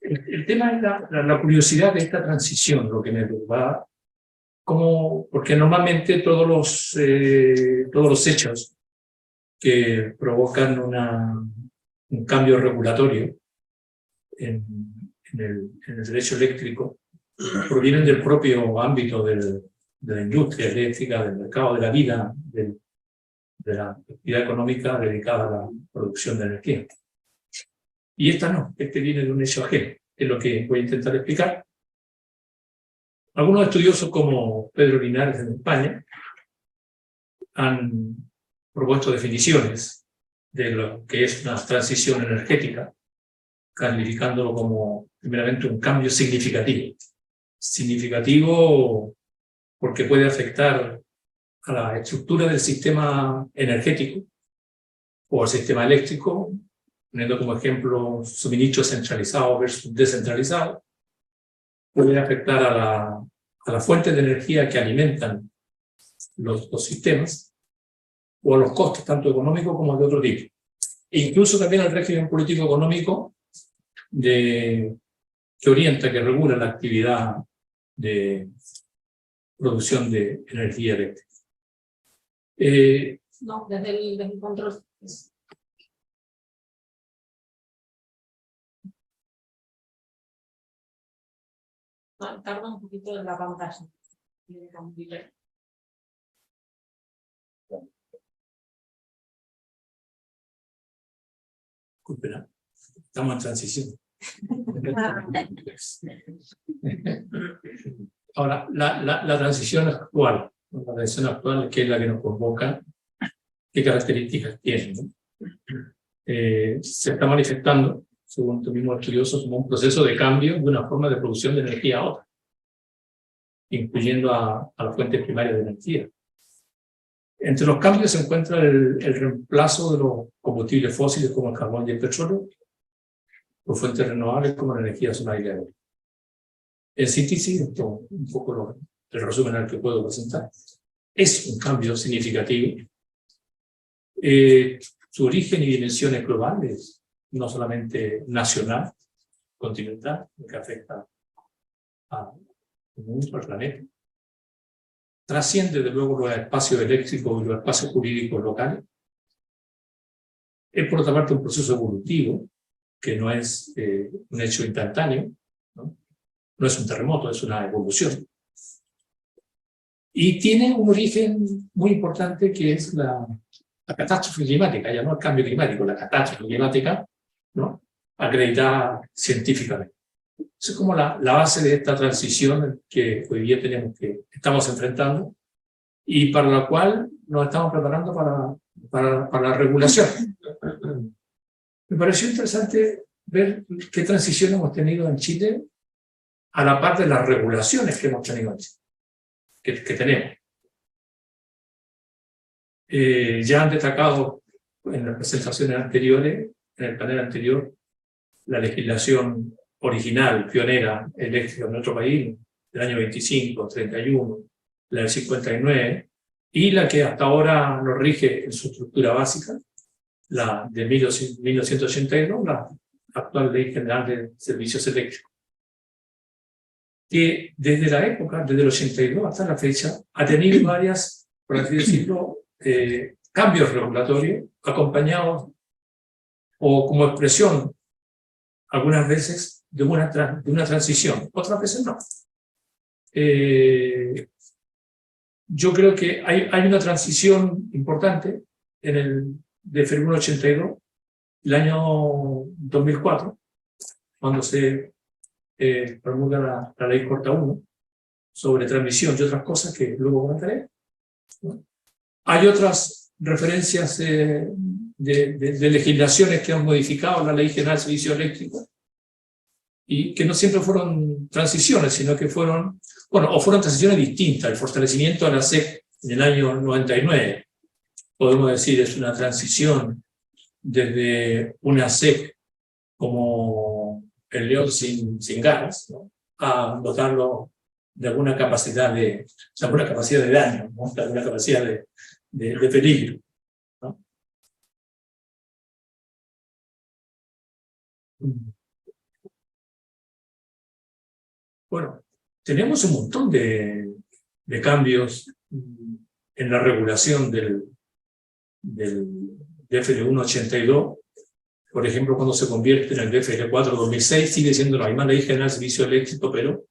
el tema es la curiosidad de esta transición, lo que me preocupa, porque normalmente todos los hechos que provocan un cambio regulatorio en el derecho eléctrico provienen del propio ámbito de la industria eléctrica, del mercado, de la vida, de la actividad económica dedicada a la producción de energía. Y esta no, viene de un hecho ajeno, que es lo que voy a intentar explicar. Algunos estudiosos como Pedro Linares en España han propuesto definiciones de lo que es una transición energética, calificándolo como primeramente un cambio significativo. Significativo porque puede afectar a la estructura del sistema energético o al sistema eléctrico, poniendo como ejemplo suministro centralizado versus descentralizado. Puede afectar a las fuentes de energía que alimentan los sistemas, o a los costes tanto económicos como de otro tipo. E incluso también al régimen político-económico que orienta, que regula la actividad de producción de energía eléctrica. No, desde el control. No, tarda un poquito en la pantalla. Disculpen, estamos en transición. Ahora, la transición actual, que es la que nos convoca, ¿qué características tiene? ¿No? Se está manifestando, según tu mismo estudioso, como un proceso de cambio de una forma de producción de energía a otra, incluyendo a las fuentes primarias de energía. Entre los cambios se encuentra el reemplazo de los combustibles fósiles como el carbón y el petróleo por fuentes renovables como la energía solar y la eólica. En síntesis, esto un poco el resumen al que puedo presentar. Es un cambio significativo. Su origen y dimensiones globales, no solamente nacional, continental, que afecta al mundo, al planeta. Trasciende de luego los espacios eléctricos y los espacios jurídicos locales. Es por otra parte un proceso evolutivo, que no es un hecho instantáneo, no es un terremoto, es una evolución. Y tiene un origen muy importante que es la catástrofe climática, ya no el cambio climático, la catástrofe climática, ¿no? Acreditada científicamente. Esa es como la base de esta transición que hoy día estamos enfrentando y para la cual nos estamos preparando para la regulación. Me pareció interesante ver qué transición hemos tenido en Chile a la par de las regulaciones que hemos tenido en Chile, que tenemos. Ya han destacado en las presentaciones anteriores, en el panel anterior, la legislación original, pionera, eléctrica en nuestro país, del año 25, 31, la del 59, y la que hasta ahora nos rige en su estructura básica, la de 1982, la actual Ley General de Servicios Eléctricos, que desde la época, desde el 82 hasta la fecha, ha tenido varias, por así decirlo, cambios regulatorios acompañados o como expresión algunas veces de una transición, otras veces no. Yo creo que hay una transición importante de febrero 82, el año 2004, cuando se promulga la ley Corta 1 sobre transmisión y otras cosas que luego comentaré, ¿no? Hay otras referencias de legislaciones que han modificado la Ley General de Servicios Eléctricos y que no siempre fueron transiciones, sino que fueron transiciones distintas. El fortalecimiento de la SEC en el año 99, podemos decir, es una transición desde una SEC como el león sin garras, ¿no? A dotarlo de alguna capacidad de daño, ¿no? De alguna capacidad de peligro, ¿no? Bueno, tenemos un montón de cambios en la regulación del DFL 182. Por ejemplo, cuando se convierte en el DFL 4 2006, sigue siendo la misma ley general de servicio eléctrico, pero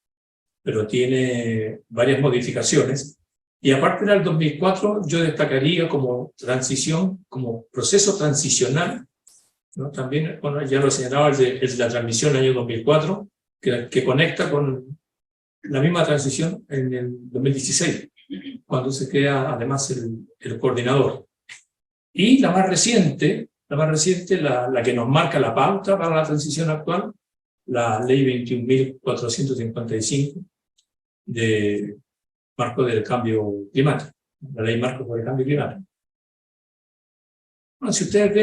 tiene varias modificaciones. Y aparte del 2004, yo destacaría como transición, como proceso transicional, ¿no? También, bueno, ya lo señalaba, el de la transmisión del año 2004, que conecta con la misma transición en el 2016, cuando se crea además el coordinador. Y la más reciente, la que nos marca la pauta para la transición actual, la ley 21.455 de marco del cambio climático, la ley marco por el cambio climático. Bueno, si ustedes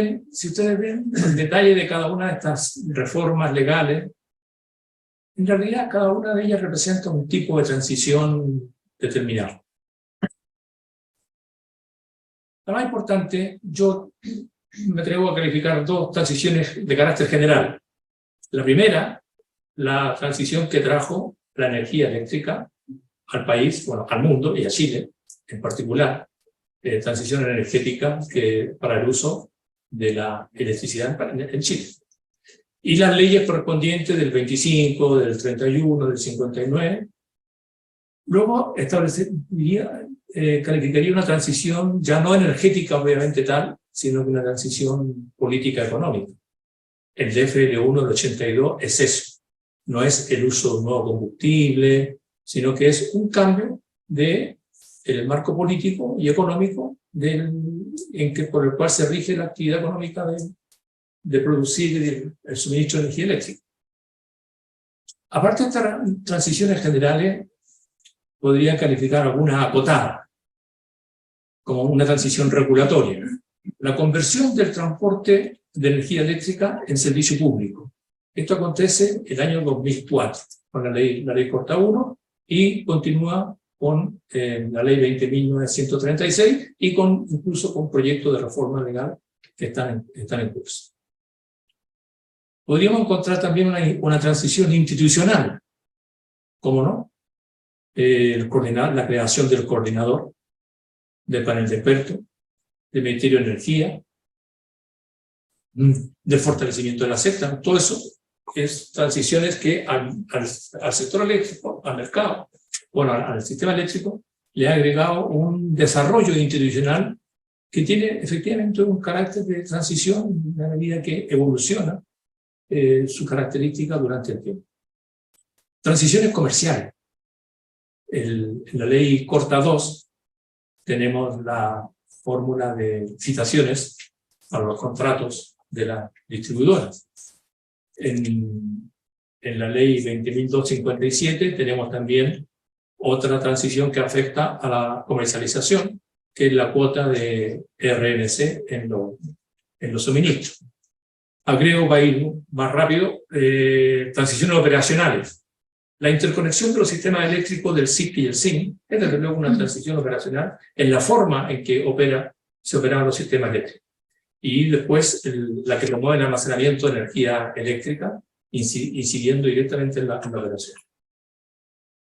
ven el detalle de cada una de estas reformas legales, en realidad cada una de ellas representa un tipo de transición determinado. La más importante, yo me atrevo a calificar dos transiciones de carácter general. La primera, la transición que trajo la energía eléctrica al país, bueno, al mundo y a Chile en particular, transición energética para el uso de la electricidad en Chile. Y las leyes correspondientes del 25, del 31, del 59. Luego calificaría una transición ya no energética obviamente tal, sino que una transición política económica. El DFL1 del 82 es eso, no es el uso de un nuevo combustible, sino que es un cambio del marco político y económico por el cual se rige la actividad económica de producir el suministro de energía eléctrica. Aparte de estas transiciones generales, podrían calificar alguna acotada, como una transición regulatoria. La conversión del transporte de energía eléctrica en servicio público. Esto acontece el año 2004, con la ley Corta 1, y continúa con la ley 20.936 y incluso con proyectos de reforma legal que están en curso. Podríamos encontrar también una transición institucional, ¿cómo no? La creación del coordinador, del panel de expertos, del Ministerio de Energía, del fortalecimiento de la secta. Todo eso es transiciones que al sector eléctrico, al mercado, bueno, al sistema eléctrico, le ha agregado un desarrollo institucional que tiene efectivamente un carácter de transición a medida que evoluciona su característica durante el tiempo. Transiciones comerciales. En la ley Corta 2 tenemos la fórmula de citaciones para los contratos de las distribuidoras. En la ley 20.257 tenemos también otra transición que afecta a la comercialización, que es la cuota de RNC en los suministros. Agrego, para ir más rápido, transiciones operacionales. La interconexión de los sistemas eléctricos del SIC y el SIN es desde luego una transición operacional en la forma en que se operaban los sistemas eléctricos. Y después la que promueve el almacenamiento de energía eléctrica, incidiendo directamente en la operación.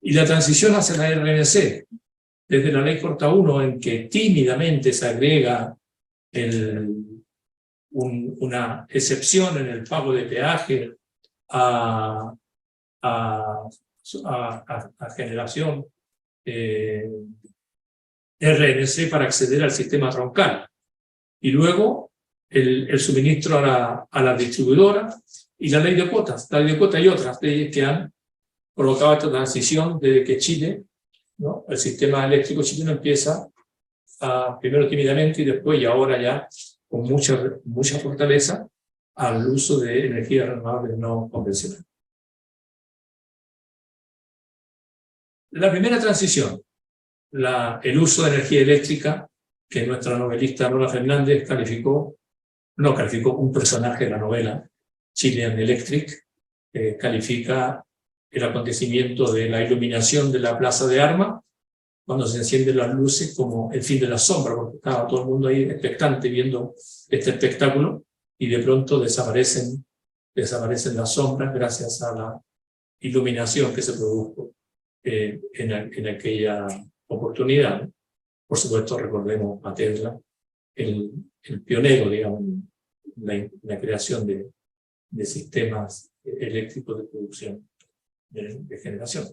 Y la transición hacia la RNC, desde la ley Corta 1, en que tímidamente se agrega una excepción en el pago de peaje a generación RNC para acceder al sistema troncal. Y luego el suministro a la distribuidora y la ley de cuotas. La ley de cuotas y otras leyes que han provocado esta transición desde que Chile, ¿no? El sistema eléctrico chileno empieza primero tímidamente y después y ahora ya con mucha fortaleza al uso de energías renovables no convencionales. La primera transición, el uso de energía eléctrica, que nuestra novelista Lola Fernández calificó un personaje de la novela, Chilean Electric, califica el acontecimiento de la iluminación de la Plaza de Armas, cuando se encienden las luces, como el fin de la sombra, porque estaba todo el mundo ahí expectante viendo este espectáculo, y de pronto desaparecen las sombras gracias a iluminación que se produjo en aquella oportunidad, ¿no? Por supuesto, recordemos a Tesla, el pionero, digamos, en la creación de sistemas eléctricos de producción de generación.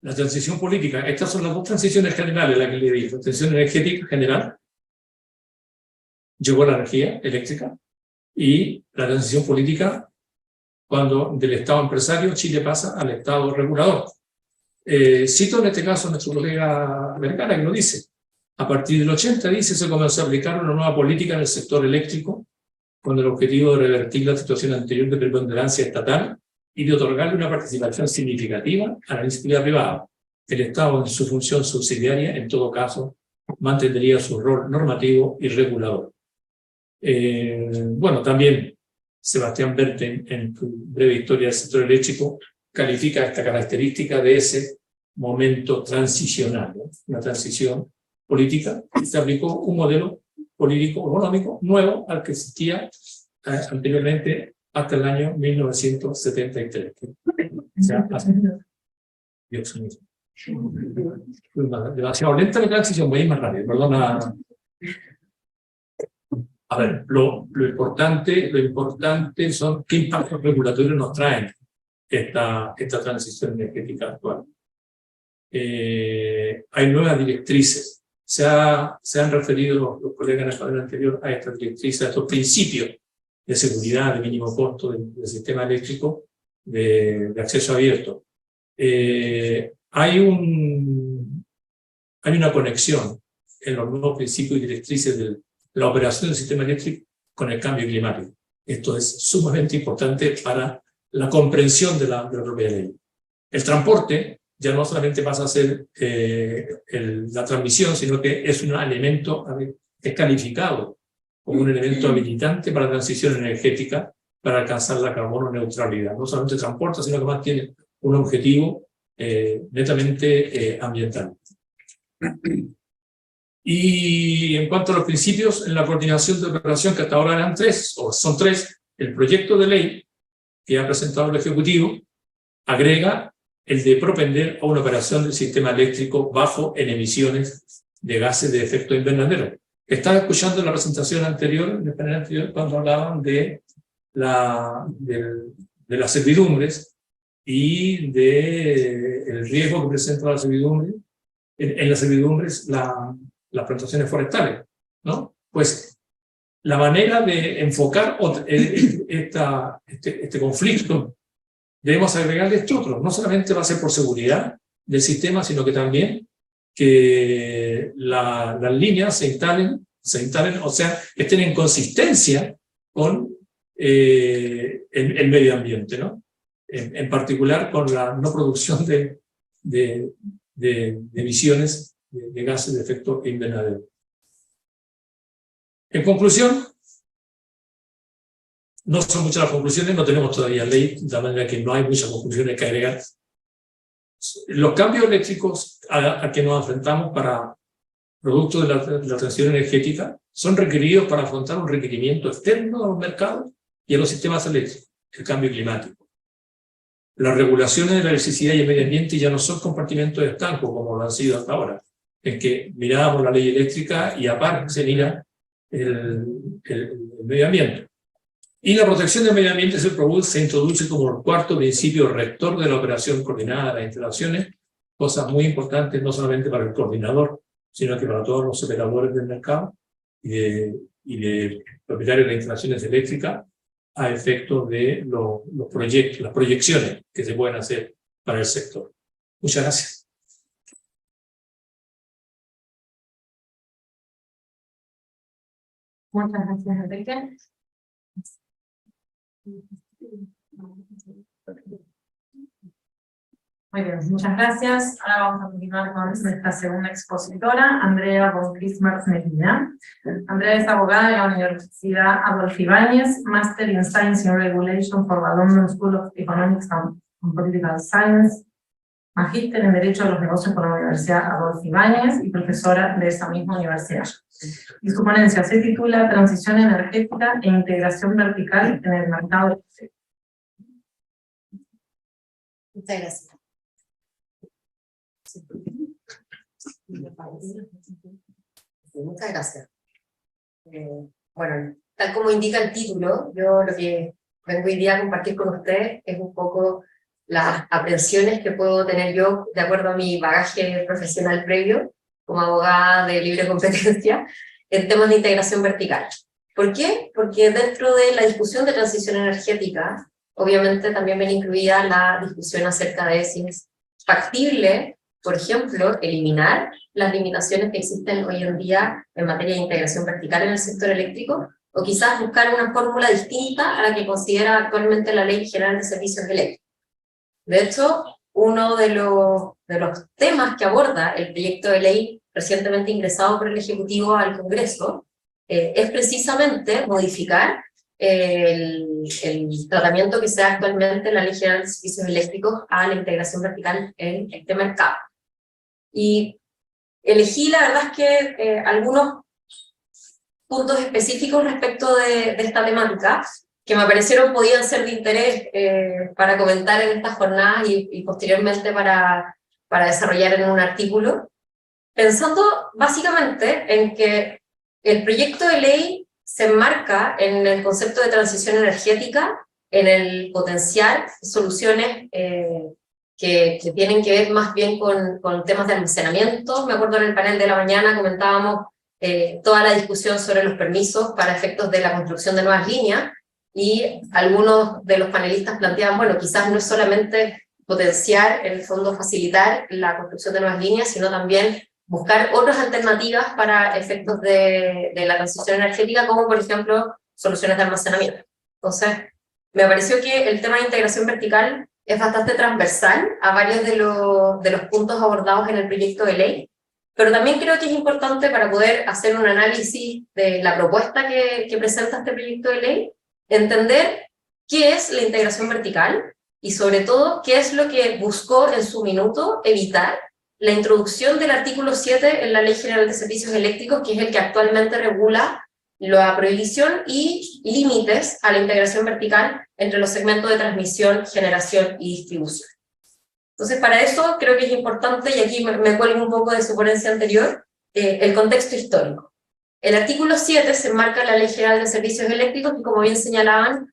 La transición política, estas son las dos transiciones generales, la que le digo, la transición energética general, llegó la energía eléctrica, y la transición política, cuando del Estado empresario Chile pasa al Estado regulador. Cito en este caso a nuestro colega Vergara, que lo dice: a partir del 80, dice, se comenzó a aplicar una nueva política en el sector eléctrico, con el objetivo de revertir la situación anterior de preponderancia estatal y de otorgarle una participación significativa a la iniciativa privada. El Estado, en su función subsidiaria, en todo caso, mantendría su rol normativo y regulador. Bueno, también Sebastián Berten, en su breve historia del sector eléctrico, califica esta característica de ese momento transicional, ¿no? Una transición política, y se aplicó un modelo político-económico nuevo al que existía anteriormente hasta el año 1973. O sea, Dios mío. Demasiado lenta la transición, voy a ir más rápido, perdona. A ver, lo importante son qué impactos regulatorios nos traen esta transición energética actual. Hay nuevas directrices. Se han referido los colegas en el panel anterior a estas directrices, a estos principios de seguridad, de mínimo costo del sistema eléctrico, de acceso abierto. Hay una conexión en los nuevos principios y directrices de la operación del sistema eléctrico con el cambio climático. Esto es sumamente importante para la comprensión de la propia ley. El transporte ya no solamente pasa a ser la transmisión, sino que es un elemento, es calificado como un elemento habilitante para la transición energética para alcanzar la carbono neutralidad. No solamente transporta, sino que más tiene un objetivo netamente ambiental. Y en cuanto a los principios, en la coordinación de operación, que hasta ahora eran tres, o son tres, el proyecto de ley que ha presentado el Ejecutivo agrega el de propender a una operación del sistema eléctrico bajo en emisiones de gases de efecto invernadero. Estaba escuchando la presentación anterior, en el panel anterior, cuando hablaban de las servidumbres y del riesgo que presenta la servidumbre, en las servidumbres las plantaciones forestales, ¿no? Pues la manera de enfocar este conflicto, debemos agregarle esto otro. No solamente va a ser por seguridad del sistema, sino que también que las líneas se instalen, o sea, estén en consistencia con el medio ambiente, ¿no? En particular con la no producción de emisiones de gases de efecto invernadero. En conclusión, no son muchas las conclusiones, no tenemos todavía ley, de manera que no hay muchas conclusiones que agregar. Los cambios eléctricos a que nos enfrentamos para producto de la transición energética son requeridos para afrontar un requerimiento externo a los mercados y a los sistemas eléctricos, el cambio climático. Las regulaciones de la electricidad y el medio ambiente ya no son compartimentos estancos como lo han sido hasta ahora, en que mirábamos la ley eléctrica y aparte se mira el medio ambiente. Y la protección del medio ambiente se introduce como el cuarto principio rector de la operación coordinada de las instalaciones, cosas muy importantes no solamente para el coordinador, sino que para todos los operadores del mercado y de propietarios de instalaciones eléctricas, a efecto de los proyectos, las proyecciones que se pueden hacer para el sector. Muchas gracias. Muchas gracias, Enrique. Muy bien, muchas gracias. Ahora vamos a continuar con nuestra segunda expositora, Andrea von Christmas Medina. Andrea es abogada de la Universidad Adolfo Ibáñez, Master in Science and Regulation for the London School of Economics and Political Science, magíster en Derecho de los Negocios por la Universidad Adolfo Ibáñez y profesora de esa misma universidad. Y su ponencia se titula Transición energética e integración vertical en el mercado eléctrico. Muchas gracias. Muchas gracias. Bueno, tal como indica el título, yo lo que vengo hoy día a compartir con ustedes es un poco las aprehensiones que puedo tener yo de acuerdo a mi bagaje profesional previo como abogada de libre competencia en temas de integración vertical. ¿Por qué? Porque dentro de la discusión de transición energética, obviamente también viene incluida la discusión acerca de si es factible, por ejemplo, eliminar las limitaciones que existen hoy en día en materia de integración vertical en el sector eléctrico, o quizás buscar una fórmula distinta a la que considera actualmente la Ley General de Servicios Eléctricos. De hecho, uno de los temas que aborda el proyecto de ley recientemente ingresado por el Ejecutivo al Congreso es precisamente modificar el tratamiento que se da actualmente en la Ley General de Servicios Eléctricos a la integración vertical en este mercado. Y elegí, la verdad es que algunos puntos específicos respecto de esta temática que me parecieron podían ser de interés para comentar en estas jornadas y posteriormente para desarrollar en un artículo, pensando básicamente en que el proyecto de ley se enmarca en el concepto de transición energética, en el potenciar soluciones que tienen que ver más bien con temas de almacenamiento. Me acuerdo en el panel de la mañana comentábamos toda la discusión sobre los permisos para efectos de la construcción de nuevas líneas, y algunos de los panelistas planteaban, bueno, quizás no es solamente potenciar, en el fondo facilitar la construcción de nuevas líneas, sino también buscar otras alternativas para efectos de la transición energética, como por ejemplo soluciones de almacenamiento. Entonces, me pareció que el tema de integración vertical es bastante transversal a varios de los puntos abordados en el proyecto de ley, pero también creo que es importante para poder hacer un análisis de la propuesta que presenta este proyecto de ley, entender qué es la integración vertical y sobre todo qué es lo que buscó en su minuto evitar la introducción del artículo 7 en la Ley General de Servicios Eléctricos, que es el que actualmente regula la prohibición y límites a la integración vertical entre los segmentos de transmisión, generación y distribución. Entonces, para eso creo que es importante, y aquí me cuelgo un poco de su ponencia anterior, el contexto histórico. El artículo 7 se enmarca en la Ley General de Servicios Eléctricos, que como bien señalaban,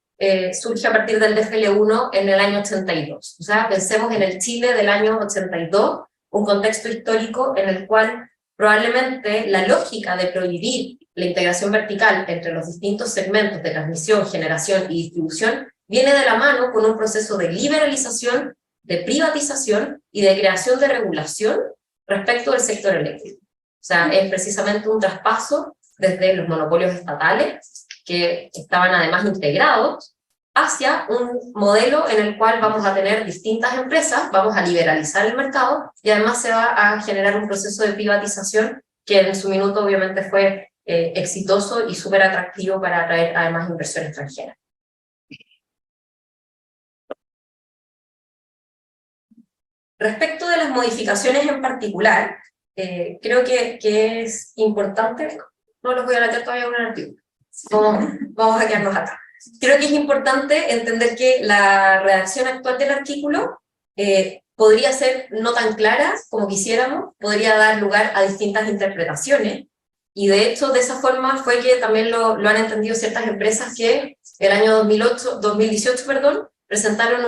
surge a partir del DFL1 en el año 82. O sea, pensemos en el Chile del año 82, un contexto histórico en el cual probablemente la lógica de prohibir la integración vertical entre los distintos segmentos de transmisión, generación y distribución viene de la mano con un proceso de liberalización, de privatización y de creación de regulación respecto del sector eléctrico. O sea, es precisamente un traspaso desde los monopolios estatales, que estaban además integrados, hacia un modelo en el cual vamos a tener distintas empresas, vamos a liberalizar el mercado, y además se va a generar un proceso de privatización que en su minuto obviamente fue exitoso y súper atractivo para atraer además inversión extranjera. Respecto de las modificaciones en particular, creo que es importante, no los voy a meter todavía en un artículo, vamos a quedarnos acá. Creo que es importante entender que la redacción actual del artículo podría ser no tan clara como quisiéramos, podría dar lugar a distintas interpretaciones, y de hecho de esa forma fue que también lo han entendido ciertas empresas que el año 2018, presentaron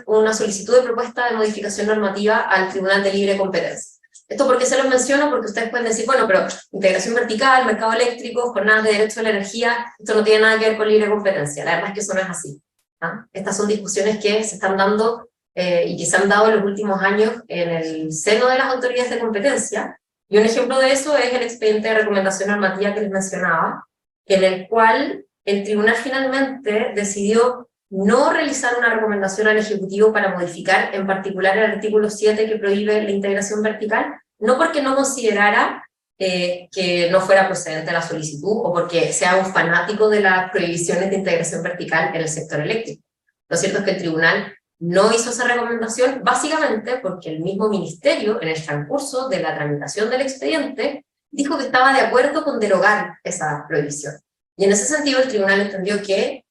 una solicitud de propuesta de modificación normativa al Tribunal de Libre Competencia. ¿Esto por qué se los menciono? Porque ustedes pueden decir, bueno, pero integración vertical, mercado eléctrico, jornadas de derecho a la energía, esto no tiene nada que ver con libre competencia. La verdad es que eso no es así. ¿Ah? Estas son discusiones que se están dando y que se han dado en los últimos años en el seno de las autoridades de competencia, y un ejemplo de eso es el expediente de recomendación normativa que les mencionaba, en el cual el tribunal finalmente decidió no realizar una recomendación al Ejecutivo para modificar en particular el artículo 7 que prohíbe la integración vertical, no porque no considerara que no fuera procedente la solicitud o porque sea un fanático de las prohibiciones de integración vertical en el sector eléctrico. Lo cierto es que el tribunal no hizo esa recomendación básicamente porque el mismo ministerio, en el transcurso de la tramitación del expediente, dijo que estaba de acuerdo con derogar esa prohibición. Y en ese sentido el tribunal entendió que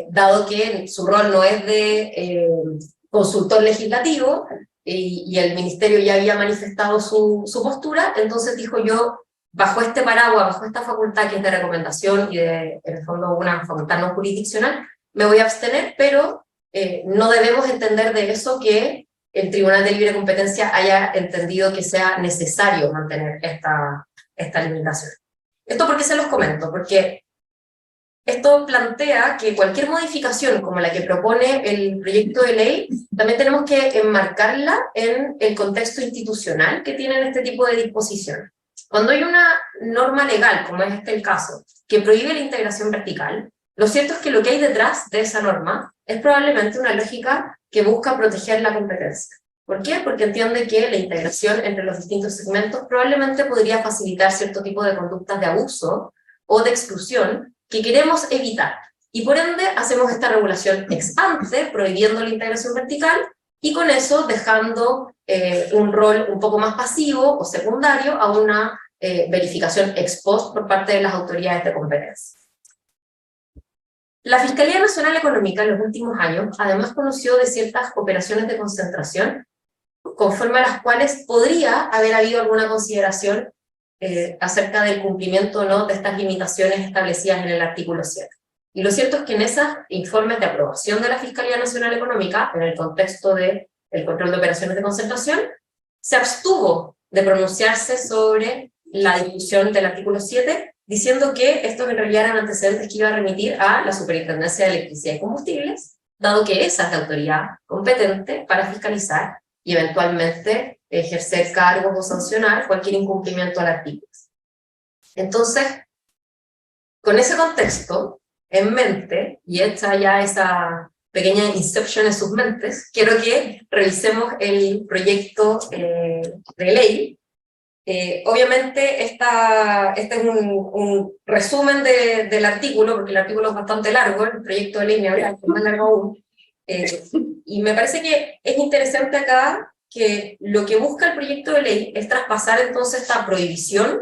dado que su rol no es de consultor legislativo y el ministerio ya había manifestado su postura, entonces dijo yo, bajo este paraguas, bajo esta facultad que es de recomendación y de, en el fondo, una facultad no jurisdiccional, me voy a abstener, pero no debemos entender de eso que el Tribunal de Libre Competencia haya entendido que sea necesario mantener esta limitación. ¿Esto por qué se los comento? Porque esto plantea que cualquier modificación como la que propone el proyecto de ley, también tenemos que enmarcarla en el contexto institucional que tienen este tipo de disposiciones. Cuando hay una norma legal, como es el caso, que prohíbe la integración vertical, lo cierto es que lo que hay detrás de esa norma es probablemente una lógica que busca proteger la competencia. ¿Por qué? Porque entiende que la integración entre los distintos segmentos probablemente podría facilitar cierto tipo de conductas de abuso o de exclusión que queremos evitar. Y por ende hacemos esta regulación ex ante, prohibiendo la integración vertical, y con eso dejando un rol un poco más pasivo o secundario a una verificación ex post por parte de las autoridades de competencia. La Fiscalía Nacional Económica en los últimos años además conoció de ciertas operaciones de concentración conforme a las cuales podría haber habido alguna consideración acerca del cumplimiento o no de estas limitaciones establecidas en el artículo 7. Y lo cierto es que en esos informes de aprobación de la Fiscalía Nacional Económica, en el contexto del control de operaciones de concentración, se abstuvo de pronunciarse sobre la discusión del artículo 7, diciendo que estos en realidad eran antecedentes que iba a remitir a la Superintendencia de Electricidad y Combustibles, dado que esa es la autoridad competente para fiscalizar y eventualmente ejercer cargos o sancionar cualquier incumplimiento al artículo. Entonces, con ese contexto en mente, y hecha ya esa pequeña inception en sus mentes, quiero que revisemos el proyecto de ley. Obviamente este es un resumen del artículo, porque el artículo es bastante largo, el proyecto de ley me habla más largo aún. Y me parece que es interesante acá que lo que busca el proyecto de ley es traspasar entonces esta prohibición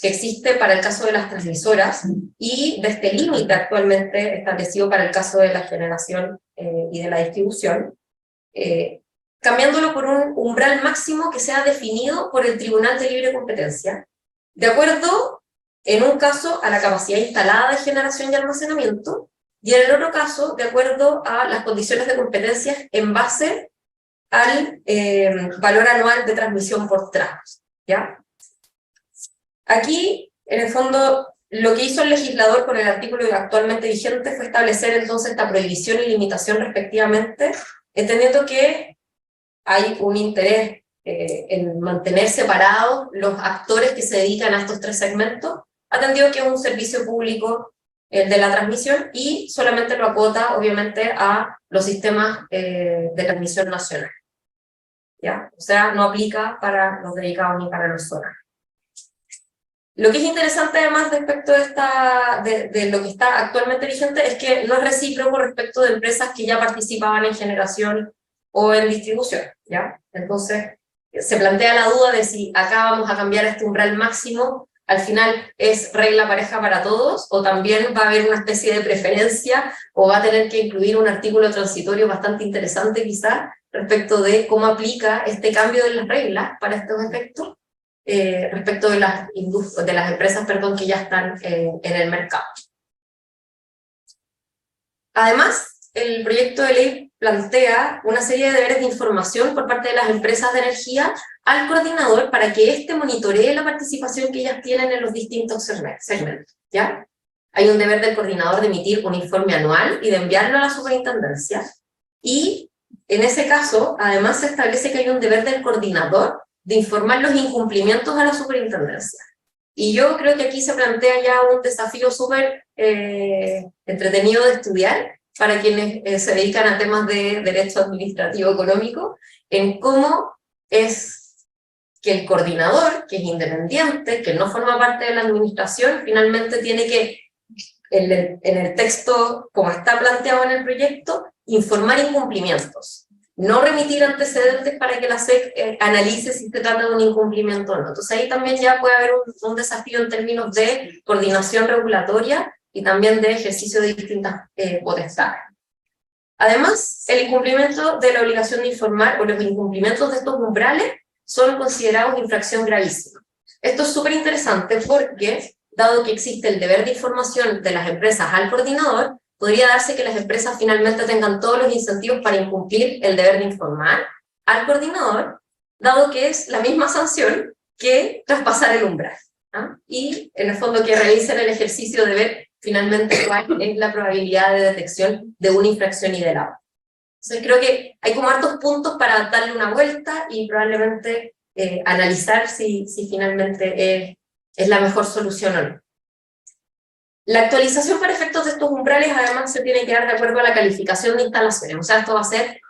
que existe para el caso de las transmisoras y de este límite actualmente establecido para el caso de la generación y de la distribución, cambiándolo por un umbral máximo que sea definido por el Tribunal de Libre Competencia, de acuerdo, en un caso, a la capacidad instalada de generación y almacenamiento, y en el otro caso, de acuerdo a las condiciones de competencia en base al valor anual de transmisión por tramos, ¿ya? Aquí, en el fondo, lo que hizo el legislador con el artículo actualmente vigente fue establecer entonces esta prohibición y limitación respectivamente, entendiendo que hay un interés en mantener separados los actores que se dedican a estos tres segmentos, atendido que es un servicio público el de la transmisión, y solamente lo acota, obviamente, a los sistemas de transmisión nacional. ¿Ya? O sea, no aplica para los dedicados ni para los zonales. Lo que es interesante además respecto de lo que está actualmente vigente es que no es recíproco respecto de empresas que ya participaban en generación o en distribución, ¿ya? Entonces, se plantea la duda de si acá vamos a cambiar este umbral máximo, al final es regla pareja para todos, o también va a haber una especie de preferencia, o va a tener que incluir un artículo transitorio bastante interesante quizás, respecto de cómo aplica este cambio de las reglas para estos efectos, respecto de las empresas, perdón, que ya están en el mercado. Además, el proyecto de ley plantea una serie de deberes de información por parte de las empresas de energía al coordinador para que éste monitoree la participación que ellas tienen en los distintos segmentos, ¿ya? Hay un deber del coordinador de emitir un informe anual y de enviarlo a la superintendencia, y en ese caso, además se establece que hay un deber del coordinador de informar los incumplimientos a la superintendencia. Y yo creo que aquí se plantea ya un desafío súper entretenido de estudiar para quienes se dedican a temas de derecho administrativo económico, en cómo es que el coordinador, que es independiente, que no forma parte de la administración, finalmente tiene que, en el texto como está planteado en el proyecto, informar incumplimientos, no remitir antecedentes para que la SEC analice si se trata de un incumplimiento o no. Entonces ahí también ya puede haber un desafío en términos de coordinación regulatoria y también de ejercicio de distintas potestades. Además, el incumplimiento de la obligación de informar o los incumplimientos de estos umbrales son considerados infracción gravísima. Esto es súper interesante porque, dado que existe el deber de información de las empresas al coordinador, podría darse que las empresas finalmente tengan todos los incentivos para incumplir el deber de informar al coordinador, dado que es la misma sanción que traspasar el umbral. ¿Ah? Y en el fondo que realicen el ejercicio de ver finalmente cuál es la probabilidad de detección de una infracción y de la otra. Entonces creo que hay como hartos puntos para darle una vuelta y probablemente analizar si finalmente es la mejor solución o no. La actualización para efectos de estos umbrales además se tiene que dar de acuerdo a la calificación de instalaciones, o sea, esto va a ser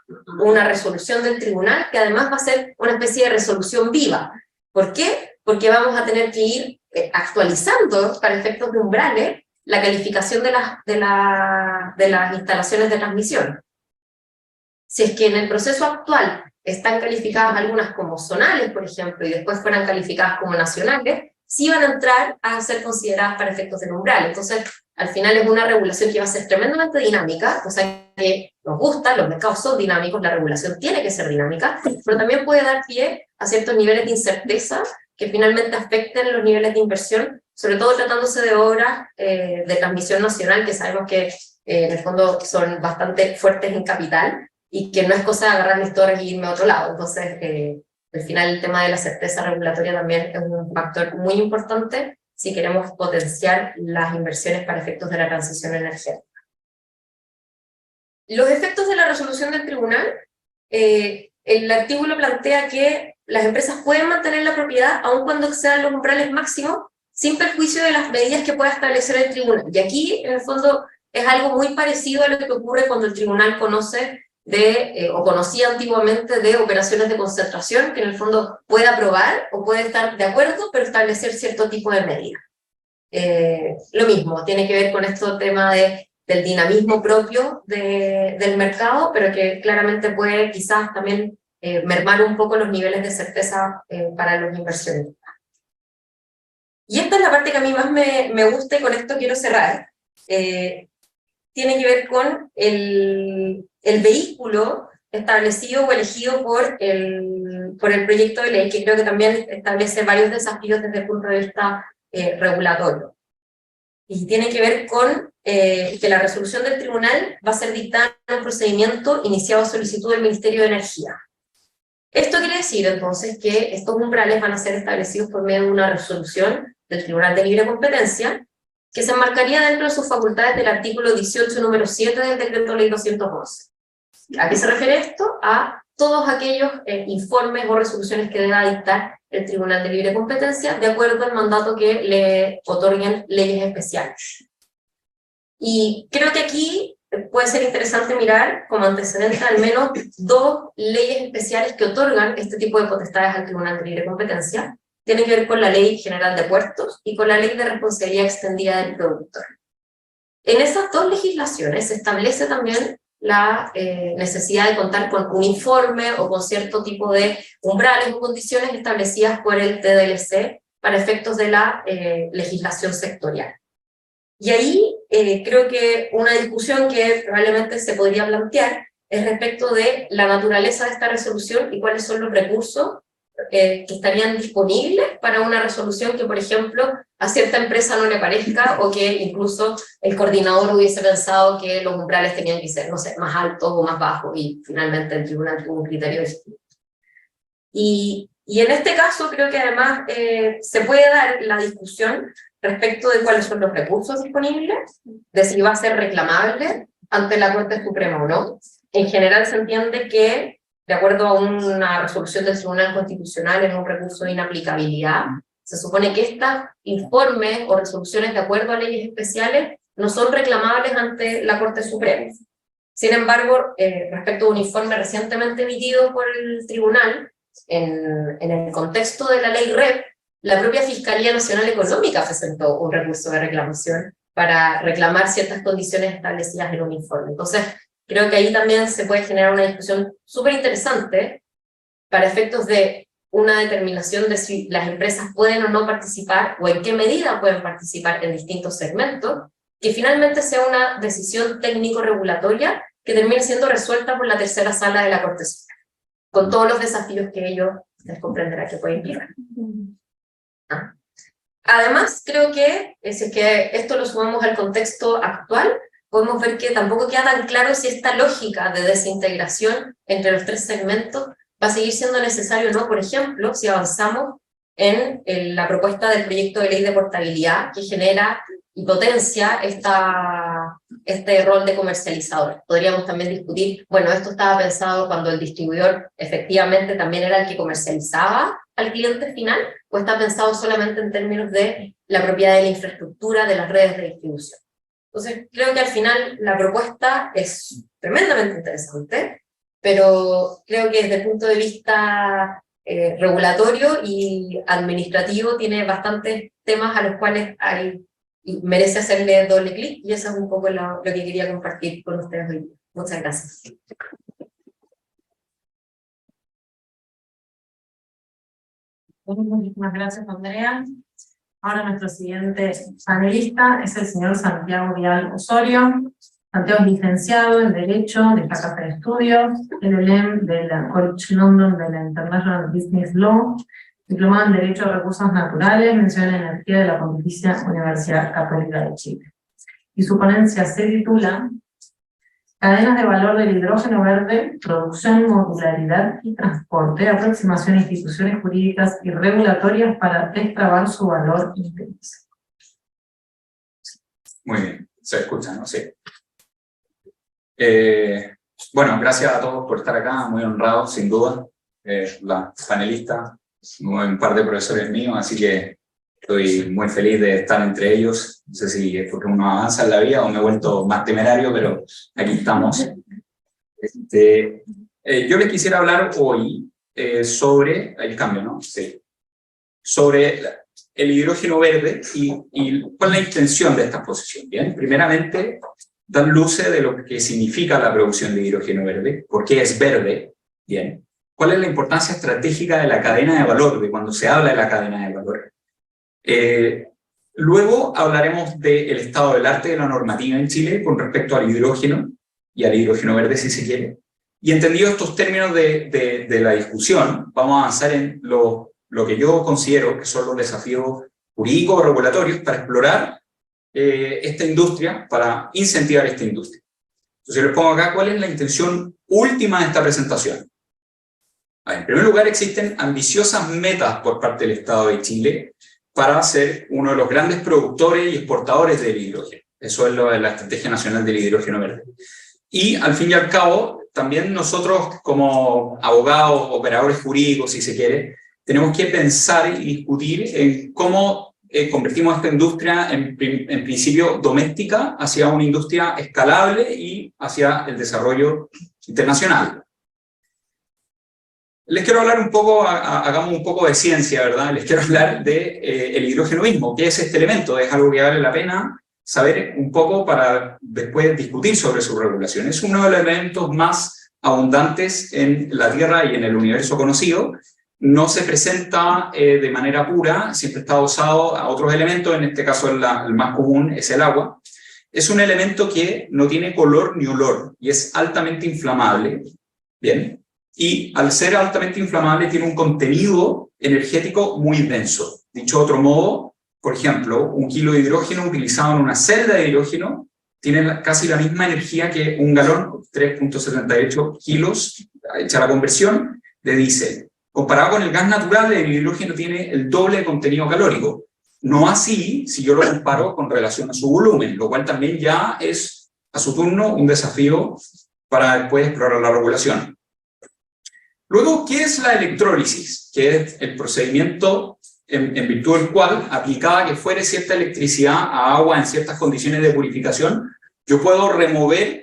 una resolución del tribunal que además va a ser una especie de resolución viva. ¿Por qué? Porque vamos a tener que ir actualizando para efectos de umbrales la calificación de las instalaciones de transmisión. Si es que en el proceso actual están calificadas algunas como zonales, por ejemplo, y después fueran calificadas como nacionales, sí van a entrar a ser consideradas para efectos del umbral. Entonces, al final es una regulación que va a ser tremendamente dinámica, o sea que nos gusta, los mercados son dinámicos, la regulación tiene que ser dinámica, pero también puede dar pie a ciertos niveles de incerteza que finalmente afecten los niveles de inversión, sobre todo tratándose de obras de transmisión nacional, que sabemos que en el fondo son bastante fuertes en capital, y que no es cosa de agarrar mis torres y irme a otro lado. Entonces, al final el tema de la certeza regulatoria también es un factor muy importante si queremos potenciar las inversiones para efectos de la transición energética. Los efectos de la resolución del tribunal, el artículo plantea que las empresas pueden mantener la propiedad aun cuando excedan los umbrales máximos sin perjuicio de las medidas que pueda establecer el tribunal. Y aquí, en el fondo, es algo muy parecido a lo que ocurre cuando el tribunal conoce o conocía antiguamente de operaciones de concentración, que en el fondo puede aprobar o puede estar de acuerdo, pero establecer cierto tipo de medidas. Lo mismo, tiene que ver con este tema del dinamismo propio del mercado, pero que claramente puede quizás también mermar un poco los niveles de certeza para los inversionistas. Y esta es la parte que a mí más me gusta y con esto quiero cerrar. Tiene que ver con el vehículo establecido o elegido por el proyecto de ley, que creo que también establece varios desafíos desde el punto de vista regulatorio. Y tiene que ver con que la resolución del tribunal va a ser dictada en un procedimiento iniciado a solicitud del Ministerio de Energía. Esto quiere decir entonces que estos umbrales van a ser establecidos por medio de una resolución del Tribunal de Libre Competencia, que se enmarcaría dentro de sus facultades del artículo 18, número 7 del Decreto Ley 211. ¿A qué se refiere esto? A todos aquellos informes o resoluciones que deba dictar el Tribunal de Libre Competencia de acuerdo al mandato que le otorguen leyes especiales. Y creo que aquí puede ser interesante mirar como antecedente al menos dos leyes especiales que otorgan este tipo de potestades al Tribunal de Libre Competencia. Tiene que ver con la Ley General de Puertos y con la Ley de Responsabilidad Extendida del Productor. En esas dos legislaciones se establece también la necesidad de contar con un informe o con cierto tipo de umbrales o condiciones establecidas por el TDLC para efectos de la legislación sectorial. Y ahí creo que una discusión que probablemente se podría plantear es respecto de la naturaleza de esta resolución y cuáles son los recursos que estarían disponibles para una resolución que, por ejemplo, a cierta empresa no le parezca, o que incluso el coordinador hubiese pensado que los umbrales tenían que ser, no sé, más altos o más bajos, y finalmente el tribunal tuvo un criterio distinto. Y en este caso creo que además se puede dar la discusión respecto de cuáles son los recursos disponibles, de si va a ser reclamable ante la Corte Suprema o no. En general se entiende que, de acuerdo a una resolución del Tribunal Constitucional en un recurso de inaplicabilidad, se supone que estos informes o resoluciones de acuerdo a leyes especiales no son reclamables ante la Corte Suprema. Sin embargo, respecto a un informe recientemente emitido por el Tribunal, en el contexto de la ley REP, la propia Fiscalía Nacional Económica presentó un recurso de reclamación para reclamar ciertas condiciones establecidas en un informe. Entonces, creo que ahí también se puede generar una discusión súper interesante para efectos de una determinación de si las empresas pueden o no participar, o en qué medida pueden participar en distintos segmentos, que finalmente sea una decisión técnico-regulatoria que termine siendo resuelta por la tercera sala de la Corte Suprema, con todos los desafíos que ellos les comprenderá que puede implicar. Además, creo que si es que esto lo sumamos al contexto actual, podemos ver que tampoco queda tan claro si esta lógica de desintegración entre los tres segmentos va a seguir siendo necesario o no. Por ejemplo, si avanzamos en la propuesta del proyecto de ley de portabilidad que genera y potencia este rol de comercializador. Podríamos también discutir, bueno, esto estaba pensado cuando el distribuidor efectivamente también era el que comercializaba al cliente final, o está pensado solamente en términos de la propiedad de la infraestructura, de las redes de distribución. Entonces, creo que al final la propuesta es tremendamente interesante, pero creo que desde el punto de vista regulatorio y administrativo tiene bastantes temas a los cuales y merece hacerle doble clic, y eso es un poco lo que quería compartir con ustedes hoy. Muchas gracias. Muchísimas gracias, Andrea. Ahora nuestro siguiente panelista es el señor Santiago Vial Osorio. Santiago es licenciado en Derecho de esta Casa de Estudios, LLM de la College London de la International Business Law, diplomado en Derecho a Recursos Naturales, mención en Energía de la Pontificia Universidad Católica de Chile. Y su ponencia se titula Cadenas de valor del hidrógeno verde, producción, modularidad y transporte, aproximación a instituciones jurídicas y regulatorias para destrabar su valor intrínseco. Muy bien, se escucha, ¿no? Sí. Bueno, gracias a todos por estar acá, muy honrados, sin duda. La panelista, un par de profesores míos, así que estoy muy feliz de estar entre ellos. No sé si es porque uno avanza en la vida o me he vuelto más temerario, pero aquí estamos. Yo les quisiera hablar hoy sobre el cambio, ¿no? Sí. Sobre el hidrógeno verde y cuál es la intención de esta exposición. Bien, primeramente, dan luces de lo que significa la producción de hidrógeno verde, por qué es verde, bien. ¿Cuál es la importancia estratégica de la cadena de valor, de cuando se habla de la cadena de valor? Luego hablaremos del estado del arte de la normativa en Chile con respecto al hidrógeno y al hidrógeno verde, si se quiere. Y entendidos estos términos de la discusión, vamos a avanzar en lo que yo considero que son los desafíos jurídicos o regulatorios para explorar esta industria, para incentivar esta industria. Entonces les pongo acá cuál es la intención última de esta presentación. En primer lugar, existen ambiciosas metas por parte del Estado de Chile para ser uno de los grandes productores y exportadores del hidrógeno. Eso es lo de la Estrategia Nacional del Hidrógeno Verde. Y al fin y al cabo, también nosotros como abogados, operadores jurídicos, si se quiere, tenemos que pensar y discutir en cómo convertimos esta industria en principio doméstica hacia una industria escalable y hacia el desarrollo internacional. Les quiero hablar un poco, hagamos un poco de ciencia, ¿verdad? Les quiero hablar de el hidrógeno mismo. ¿Qué es este elemento? Es algo que vale la pena saber un poco para después discutir sobre su regulación. Es uno de los elementos más abundantes en la Tierra y en el universo conocido. No se presenta de manera pura, siempre está usado a otros elementos, en este caso el más común es el agua. Es un elemento que no tiene color ni olor y es altamente inflamable, ¿bien? Y al ser altamente inflamable tiene un contenido energético muy denso. Dicho de otro modo, por ejemplo, 1 kilo de hidrógeno utilizado en una celda de hidrógeno tiene casi la misma energía que un galón, 3.78 kilos, hecha la conversión, de diésel. Comparado con el gas natural, el hidrógeno tiene el doble de contenido calórico. No así si yo lo comparo con relación a su volumen, lo cual también ya es, a su turno, un desafío para después explorar la regulación. Luego, ¿qué es la electrólisis? Que es el procedimiento en virtud del cual, aplicada que fuere cierta electricidad a agua en ciertas condiciones de purificación, yo puedo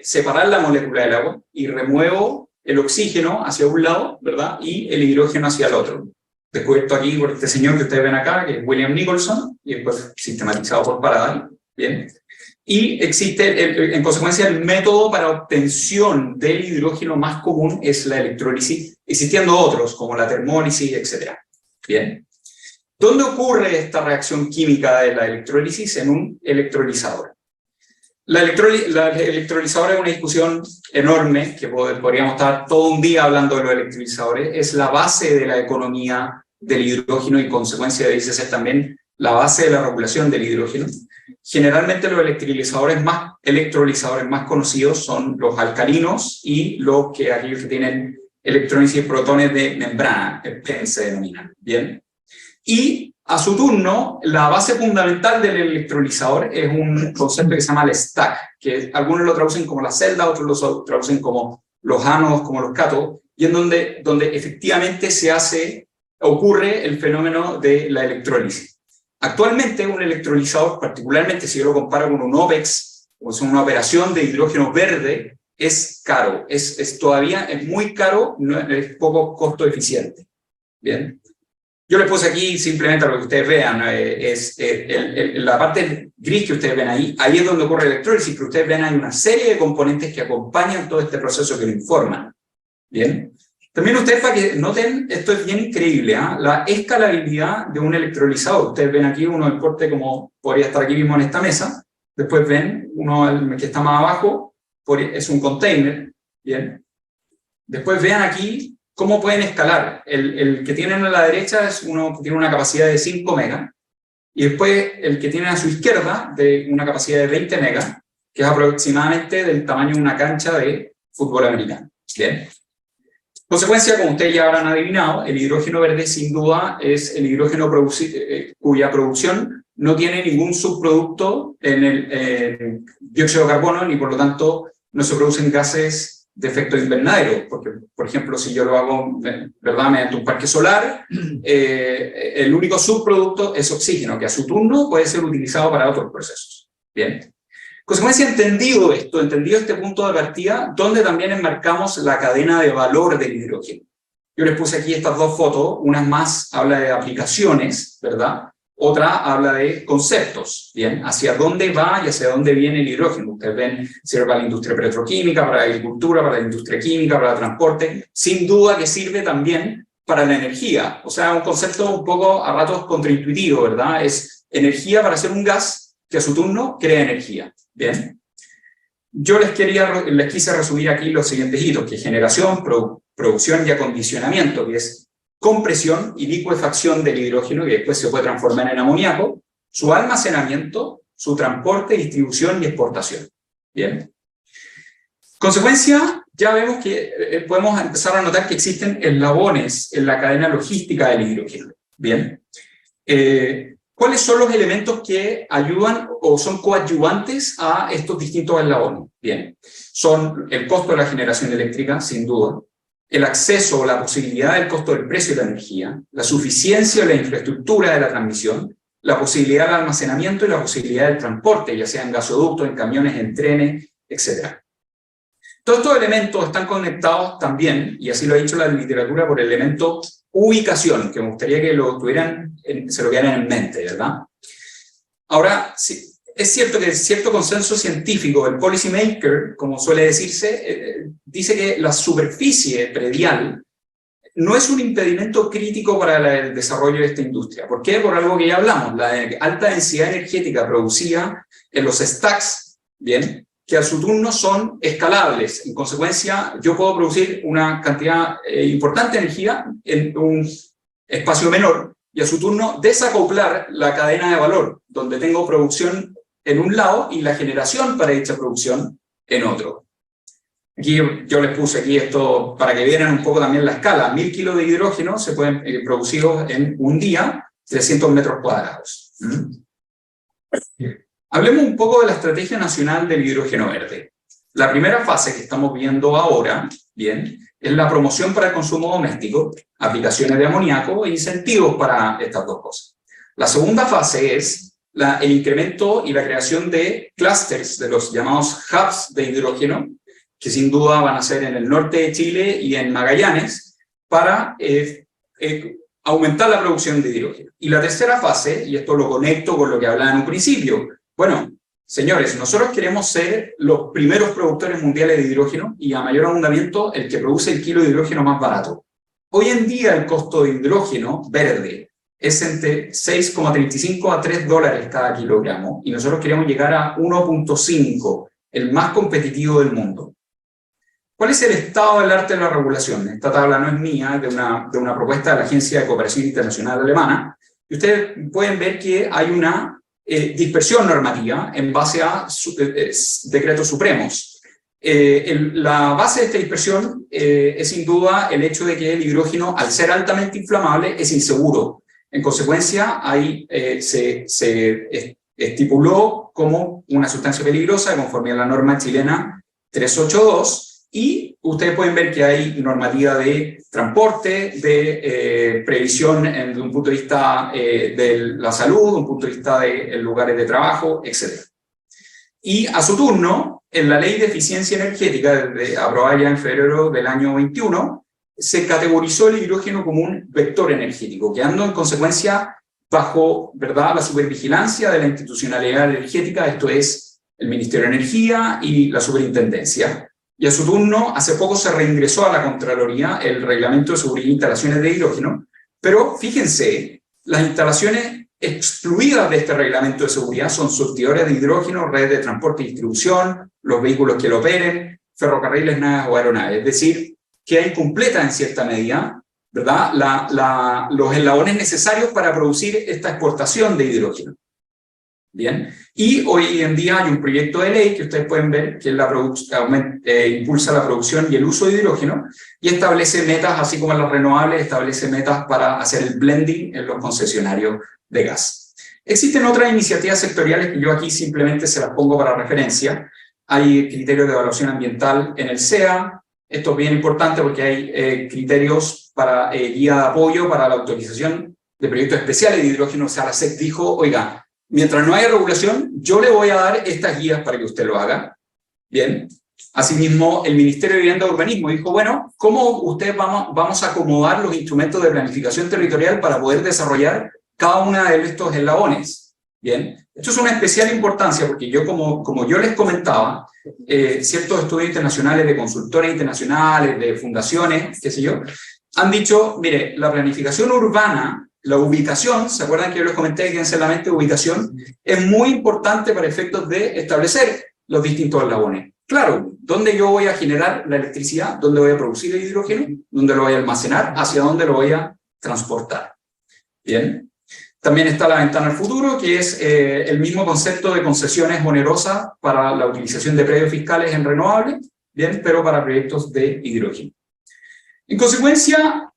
separar la molécula del agua y remuevo el oxígeno hacia un lado, ¿verdad? Y el hidrógeno hacia el otro. Descubierto aquí por este señor que ustedes ven acá, que es William Nicholson, y después sistematizado por Faraday, ¿bien? Y existe, en consecuencia, el método para obtención del hidrógeno más común es la electrólisis, existiendo otros, como la termólisis, etc. Bien. ¿Dónde ocurre esta reacción química de la electrólisis? En un electrolizador. La electrolizadora es una discusión enorme, que podríamos estar todo un día hablando de los electrolizadores. Es la base de la economía del hidrógeno y, consecuencia de ser también la base de la regulación del hidrógeno. Generalmente los electrolizadores más conocidos son los alcalinos y aquellos que tienen electrones y protones de membrana, PEM se denominan, ¿bien? Y a su turno, la base fundamental del electrolizador es un concepto que se llama el stack, que algunos lo traducen como la celda, otros lo traducen como los ánodos, como los cátodos, y en donde efectivamente ocurre el fenómeno de la electrólisis. Actualmente un electrolizador, particularmente si yo lo comparo con un OPEX, o sea, una operación de hidrógeno verde, es caro, todavía es muy caro, es poco costo eficiente. Bien. Yo les puse aquí simplemente para que ustedes vean, la parte gris que ustedes ven ahí es donde ocurre la electrólisis, pero ustedes ven hay una serie de componentes que acompañan todo este proceso, que lo informan. Bien. También ustedes, para que noten, esto es bien increíble, la escalabilidad de un electrolizador. Ustedes ven aquí uno del porte como podría estar aquí mismo en esta mesa, después ven uno que está más abajo, es un container, bien. Después vean aquí cómo pueden escalar. El que tienen a la derecha es uno que tiene una capacidad de 5 megas, y después el que tienen a su izquierda, de una capacidad de 20 megas, que es aproximadamente del tamaño de una cancha de fútbol americano. Bien. Consecuencia, como ustedes ya habrán adivinado, el hidrógeno verde sin duda es el hidrógeno cuya producción no tiene ningún subproducto en el dióxido de carbono, ni por lo tanto no se producen gases de efecto invernadero, porque, por ejemplo, si yo lo hago, ¿verdad?, mediante un parque solar, el único subproducto es oxígeno, que a su turno puede ser utilizado para otros procesos. Bien. Consecuencia, entendido este punto de partida, donde también enmarcamos la cadena de valor del hidrógeno. Yo les puse aquí estas dos fotos, una más habla de aplicaciones, ¿verdad? Otra habla de conceptos, ¿bien? Hacia dónde va y hacia dónde viene el hidrógeno. Ustedes ven, sirve para la industria petroquímica, para la agricultura, para la industria química, para el transporte. Sin duda que sirve también para la energía. O sea, un concepto un poco a ratos contraintuitivo, ¿verdad? Es energía para hacer un gas que a su turno crea energía. Bien. Yo les quise resumir aquí los siguientes hitos, que es generación, producción y acondicionamiento, que es compresión y licuefacción del hidrógeno, que después se puede transformar en amoníaco, su almacenamiento, su transporte, distribución y exportación. Bien. Consecuencia, ya vemos que podemos empezar a notar que existen eslabones en la cadena logística del hidrógeno. Bien. ¿Cuáles son los elementos que ayudan o son coadyuvantes a estos distintos eslabones? Bien, son el costo de la generación eléctrica, sin duda, el acceso o la posibilidad del costo del precio de la energía, la suficiencia de la infraestructura de la transmisión, la posibilidad del almacenamiento y la posibilidad del transporte, ya sea en gasoductos, en camiones, en trenes, etc. Todos estos elementos están conectados también, y así lo ha dicho la literatura, por el elemento ubicación, que me gustaría que se lo quedaran en mente, ¿verdad? Ahora, sí, es cierto que cierto consenso científico, el policymaker, como suele decirse, dice que la superficie predial no es un impedimento crítico para el desarrollo de esta industria. ¿Por qué? Por algo que ya hablamos, la alta densidad energética producida en los stacks, ¿bien?, que a su turno son escalables. En consecuencia, yo puedo producir una cantidad importante de energía en un espacio menor y a su turno desacoplar la cadena de valor, donde tengo producción en un lado y la generación para dicha producción en otro. Aquí yo les puse aquí esto para que vieran un poco también la escala. 1000 kilos de hidrógeno se pueden producir en un día, 300 metros cuadrados. Hablemos un poco de la Estrategia Nacional del Hidrógeno Verde. La primera fase que estamos viendo ahora, bien, es la promoción para el consumo doméstico, aplicaciones de amoníaco e incentivos para estas dos cosas. La segunda fase es el incremento y la creación de clústeres, de los llamados hubs de hidrógeno, que sin duda van a ser en el norte de Chile y en Magallanes, para aumentar la producción de hidrógeno. Y la tercera fase, y esto lo conecto con lo que hablaba en un principio, bueno, señores, nosotros queremos ser los primeros productores mundiales de hidrógeno y a mayor abundamiento el que produce el kilo de hidrógeno más barato. Hoy en día el costo de hidrógeno verde es entre 6,35 a $3 cada kilogramo, y nosotros queremos llegar a 1,5, el más competitivo del mundo. ¿Cuál es el estado del arte de la regulación? Esta tabla no es mía, es de una propuesta de la Agencia de Cooperación Internacional Alemana, y ustedes pueden ver que hay una dispersión normativa en base a decretos supremos. La base de esta dispersión es sin duda el hecho de que el hidrógeno, al ser altamente inflamable, es inseguro. En consecuencia, ahí se estipuló como una sustancia peligrosa conforme a la norma chilena 382, y ustedes pueden ver que hay normativa de transporte, de previsión desde un punto de vista de la salud, de un punto de vista de lugares de trabajo, etc. Y a su turno, en la Ley de Eficiencia Energética, aprobada ya en febrero del año 21, se categorizó el hidrógeno como un vector energético, quedando en consecuencia bajo, ¿verdad?, la supervigilancia de la institucionalidad energética, esto es el Ministerio de Energía y la Superintendencia. Y a su turno, hace poco se reingresó a la Contraloría el Reglamento de Seguridad de Instalaciones de Hidrógeno, pero fíjense, las instalaciones excluidas de este reglamento de seguridad son surtidores de hidrógeno, redes de transporte y distribución, los vehículos que lo operen, ferrocarriles, naves o aeronaves. Es decir, queda incompleta en cierta medida, ¿verdad?, los eslabones necesarios para producir esta exportación de hidrógeno. Bien, y hoy en día hay un proyecto de ley que ustedes pueden ver que impulsa la producción y el uso de hidrógeno y establece metas, así como en las renovables, establece metas para hacer el blending en los concesionarios de gas. Existen otras iniciativas sectoriales que yo aquí simplemente se las pongo para referencia. Hay criterios de evaluación ambiental en el SEA. Esto es bien importante porque hay criterios para guía de apoyo para la autorización de proyectos especiales de hidrógeno. O sea, la SEC dijo, oiga, mientras no haya regulación, yo le voy a dar estas guías para que usted lo haga. Bien. Asimismo, el Ministerio de Vivienda y Urbanismo dijo, bueno, ¿cómo ustedes vamos a acomodar los instrumentos de planificación territorial para poder desarrollar cada uno de estos eslabones? Bien. Esto es una especial importancia porque yo, como yo les comentaba, ciertos estudios internacionales de consultoras internacionales, de fundaciones, qué sé yo, han dicho, mire, la planificación urbana, la ubicación, ¿se acuerdan que yo les comenté que en la mente de ubicación? Es muy importante para efectos de establecer los distintos eslabones. Claro, ¿dónde yo voy a generar la electricidad? ¿Dónde voy a producir el hidrógeno? ¿Dónde lo voy a almacenar? ¿Hacia dónde lo voy a transportar? Bien. También está la ventana al futuro, que es el mismo concepto de concesiones onerosas para la utilización de predios fiscales en renovables, bien, pero para proyectos de hidrógeno. En consecuencia,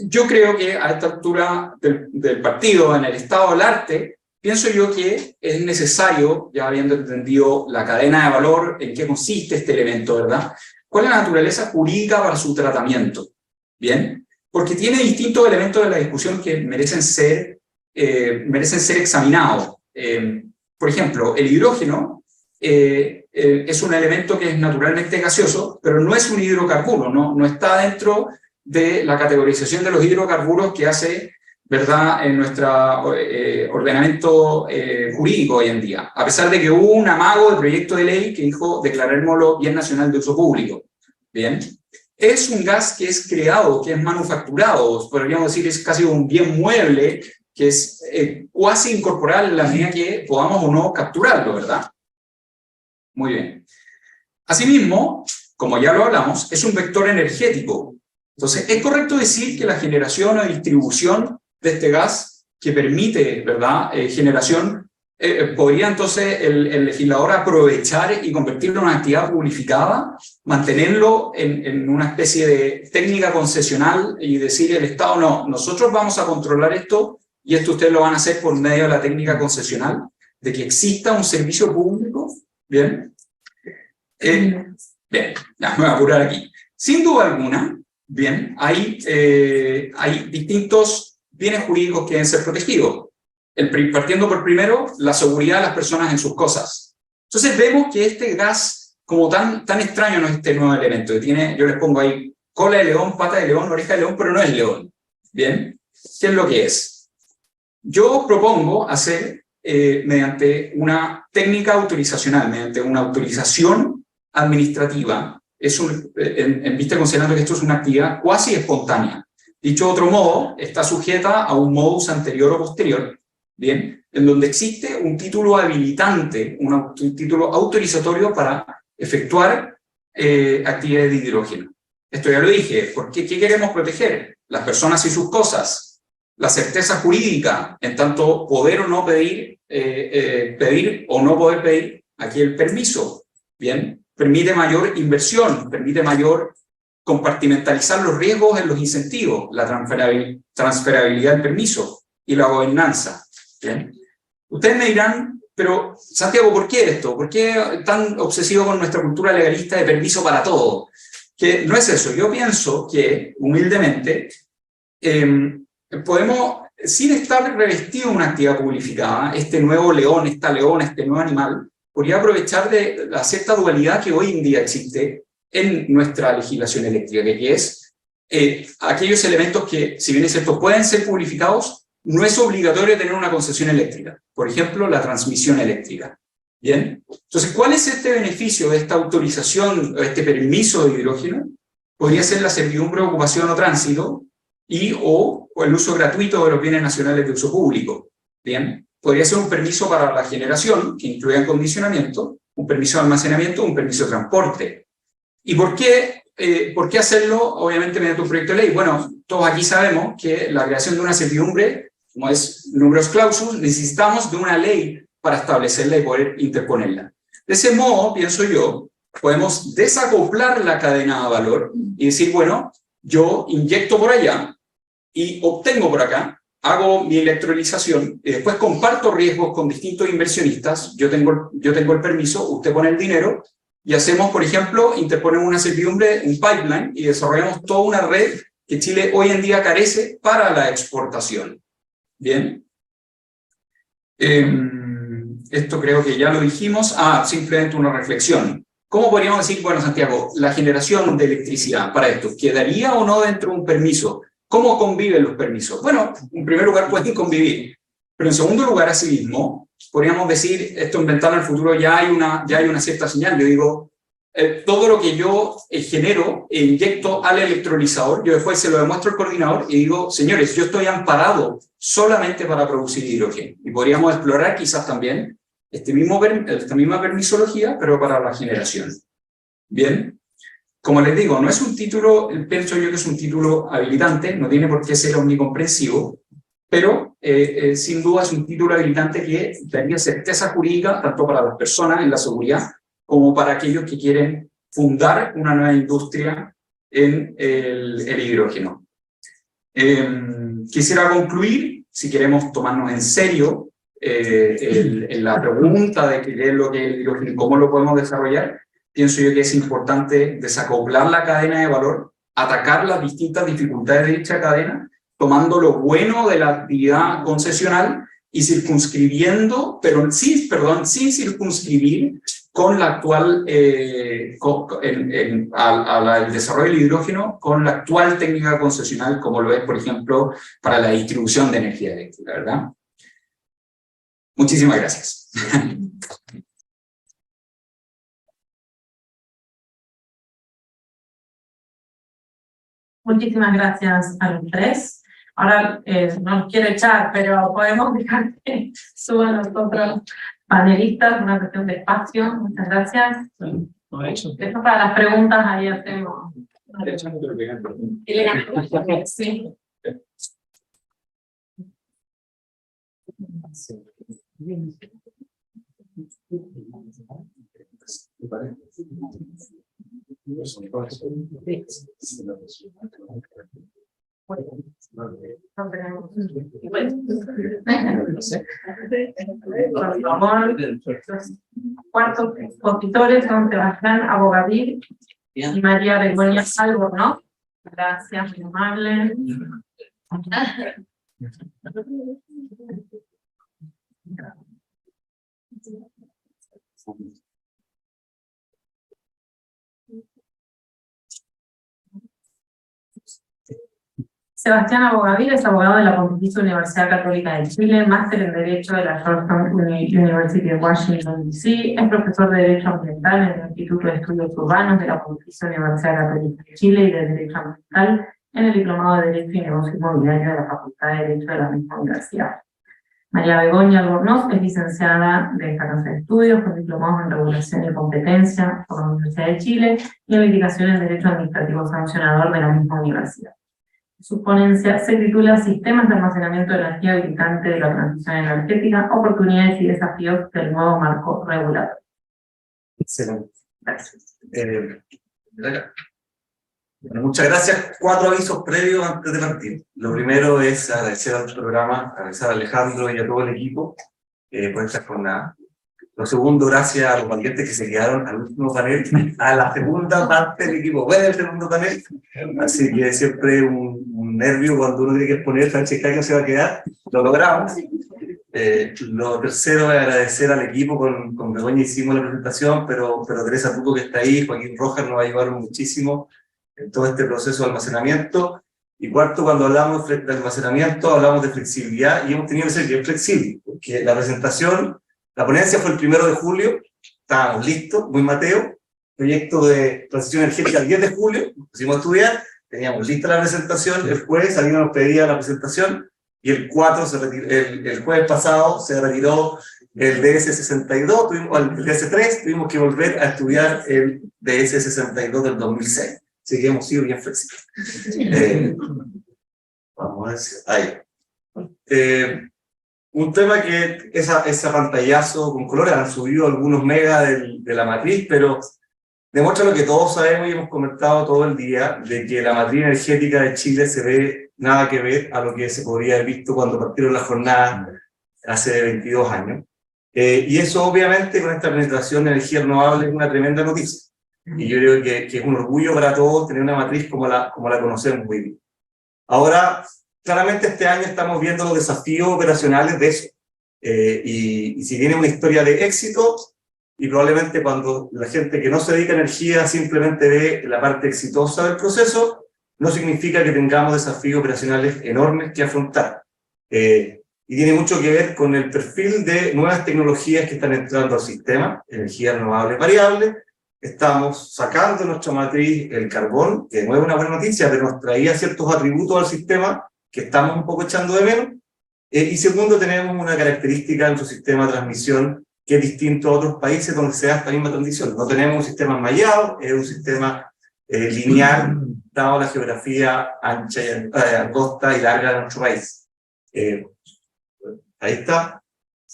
yo creo que a esta altura del partido, en el estado del arte, pienso yo que es necesario, ya habiendo entendido la cadena de valor, en qué consiste este elemento, ¿verdad? ¿Cuál es la naturaleza jurídica para su tratamiento? Bien, porque tiene distintos elementos de la discusión que merecen ser examinados. Por ejemplo, el hidrógeno es un elemento que es naturalmente gaseoso, pero no es un hidrocarburo, no está dentro de la categorización de los hidrocarburos que hace, ¿verdad?, en nuestro ordenamiento jurídico hoy en día, a pesar de que hubo un amago de proyecto de ley que dijo declarémoslo bien nacional de uso público. Bien, es un gas que es creado, que es manufacturado, podríamos decir, es casi un bien mueble, que es cuasi incorporal en la medida que podamos o no capturarlo, ¿verdad? Muy bien. Asimismo, como ya lo hablamos, es un vector energético. Entonces, es correcto decir que la generación o distribución de este gas que permite, ¿verdad?, generación, podría entonces el legislador aprovechar y convertirlo en una actividad publificada, mantenerlo en una especie de técnica concesional y decir al Estado, no, nosotros vamos a controlar esto y esto ustedes lo van a hacer por medio de la técnica concesional, de que exista un servicio público. Bien. Bien, ya me voy a apurar aquí. Sin duda alguna, bien, hay distintos bienes jurídicos que deben ser protegidos. Partiendo por primero, la seguridad de las personas en sus cosas. Entonces vemos que este gas, como tan extraño, no es este nuevo elemento, que tiene, yo les pongo ahí, cola de león, pata de león, oreja de león, pero no es león. Bien, ¿qué es lo que es? Yo propongo hacer, mediante una técnica autorizacional, mediante una autorización administrativa, en vista considerando que esto es una actividad cuasi espontánea. Dicho de otro modo, está sujeta a un modus anterior o posterior, ¿bien? En donde existe un título habilitante, un título autorizatorio para efectuar actividades de hidrógeno. Esto ya lo dije. ¿Por qué? ¿Qué queremos proteger? Las personas y sus cosas. La certeza jurídica, en tanto poder o no pedir, pedir o no poder pedir aquí el permiso, ¿bien? Permite mayor inversión, permite mayor compartimentalizar los riesgos en los incentivos, la transferabilidad del permiso y la gobernanza, ¿bien? Ustedes me dirán, pero Santiago, ¿por qué esto? ¿Por qué tan obsesivo con nuestra cultura legalista de permiso para todo? Que no es eso. Yo pienso que, humildemente, podemos, sin estar revestido en una actividad publificada, este nuevo león, esta leona, este nuevo animal, podría aprovechar de la cierta dualidad que hoy en día existe en nuestra legislación eléctrica, que es aquellos elementos que, si bien es cierto, pueden ser publicados, no es obligatorio tener una concesión eléctrica. Por ejemplo, la transmisión eléctrica. ¿Bien? Entonces, ¿cuál es este beneficio de esta autorización, este permiso de hidrógeno? Podría ser la servidumbre, ocupación o tránsito, o el uso gratuito de los bienes nacionales de uso público. ¿Bien? Podría ser un permiso para la generación, que incluya acondicionamiento, un permiso de almacenamiento, un permiso de transporte. ¿Y por qué hacerlo, obviamente, mediante un proyecto de ley? Bueno, todos aquí sabemos que la creación de una servidumbre, como es numerus clausus, necesitamos de una ley para establecerla y poder interponerla. De ese modo, pienso yo, podemos desacoplar la cadena de valor y decir, bueno, yo inyecto por allá y obtengo por acá, hago mi electrolización y después comparto riesgos con distintos inversionistas, yo tengo el permiso, usted pone el dinero y hacemos, por ejemplo, interponemos una servidumbre, un pipeline y desarrollamos toda una red que Chile hoy en día carece para la exportación. ¿Bien? Esto creo que ya lo dijimos. Simplemente una reflexión. ¿Cómo podríamos decir, bueno, Santiago, la generación de electricidad para esto, ¿quedaría o no dentro de un permiso? ¿Cómo conviven los permisos? Bueno, en primer lugar pueden convivir, pero en segundo lugar, asimismo, podríamos decir, esto en Ventana al Futuro ya hay una cierta señal. Yo digo, todo lo que yo genero e inyecto al electrolizador, yo después se lo demuestro al coordinador y digo, señores, yo estoy amparado solamente para producir hidrógeno. Y podríamos explorar quizás también esta misma permisología, pero para la generación. Bien, como les digo, no es un título, pienso yo que es un título habilitante, no tiene por qué ser omnicomprensivo, pero sin duda es un título habilitante que daría certeza jurídica tanto para las personas en la seguridad como para aquellos que quieren fundar una nueva industria en el hidrógeno. Quisiera concluir, si queremos tomarnos en serio la pregunta de qué es lo que es el hidrógeno y cómo lo podemos desarrollar, pienso yo que es importante desacoplar la cadena de valor, atacar las distintas dificultades de dicha cadena, tomando lo bueno de la actividad concesional y circunscribiendo, sin circunscribir con la actual, el desarrollo del hidrógeno con la actual técnica concesional, como lo es, por ejemplo, para la distribución de energía eléctrica, ¿verdad? Muchísimas gracias. Muchísimas gracias a los tres. Ahora no los quiero echar, pero podemos dejar que suban los otros panelistas, una cuestión de espacio. Muchas gracias. Esto para las preguntas, ahí hacemos. Sí. Por favor, los cuartos expositores son Sebastián Abogadir y María Begoña Albornoz. Gracias, muy amable. Sebastián Abogadir es abogado de la Pontificia Universidad Católica de Chile, máster en Derecho de la Georgetown University de Washington, D.C., es profesor de Derecho Ambiental en el Instituto de Estudios Urbanos de la Pontificia Universidad Católica de Chile y de Derecho Ambiental en el Diplomado de Derecho y Negocio Inmobiliario de la Facultad de Derecho de la misma universidad. María Begoña Albornoz es licenciada de esta casa de estudios con diplomados en Regulación y Competencia por la Universidad de Chile y en Litigación en Derecho Administrativo Sancionador de la misma universidad. Su ponencia se titula Sistemas de almacenamiento de energía habilitante de la transición energética, oportunidades y desafíos del nuevo marco regulatorio. Excelente. Gracias. Bueno, muchas gracias. 4 avisos previos antes de partir. Lo primero es agradecer al programa, agradecer a Alejandro y a todo el equipo por esta jornada. Lo segundo, gracias a los valientes que se quedaron al último panel, a la segunda parte del equipo, bueno, el segundo panel. Así que siempre un nervio cuando uno tiene que exponer, Francesca, que se va a quedar. Lo logramos. Lo tercero es agradecer al equipo, con Begoña hicimos la presentación, pero Teresa Tuco que está ahí, Joaquín Rojas nos ayudaron muchísimo en todo este proceso de almacenamiento. Y cuarto, cuando hablamos de almacenamiento, hablamos de flexibilidad y hemos tenido que ser bien flexibles, porque la presentación, la ponencia fue el 1 de julio, estábamos listos, muy Mateo, proyecto de transición energética el 10 de julio, nos pusimos a estudiar, teníamos lista la presentación, el jueves alguien nos pedía la presentación, y el 4, el jueves pasado, se retiró el DS62, el DS3, tuvimos que volver a estudiar el DS62 del 2006. Así que hemos sido bien flexibles. Vamos a decir, ahí. Un tema que ese pantallazo con colores han subido algunos megas de la matriz, pero demuestra lo que todos sabemos y hemos comentado todo el día, de que la matriz energética de Chile se ve nada que ver a lo que se podría haber visto cuando partieron las jornadas hace 22 años. Y eso obviamente con esta penetración de energía renovable es una tremenda noticia. Y yo creo que es un orgullo para todos tener una matriz como la conocemos muy bien. Ahora, claramente este año estamos viendo los desafíos operacionales de eso. Y si viene una historia de éxito, y probablemente cuando la gente que no se dedica a energía simplemente ve la parte exitosa del proceso, no significa que tengamos desafíos operacionales enormes que afrontar. Y tiene mucho que ver con el perfil de nuevas tecnologías que están entrando al sistema, energía renovable variable. Estamos sacando de nuestra matriz el carbón, que no es una buena noticia, pero nos traía ciertos atributos al sistema que estamos un poco echando de menos. Y segundo, tenemos una característica en nuestro sistema de transmisión que es distinto a otros países donde se da esta misma transición. No tenemos un sistema enmallado, es un sistema lineal, dado la geografía ancha, angosta y larga de nuestro país. Ahí está.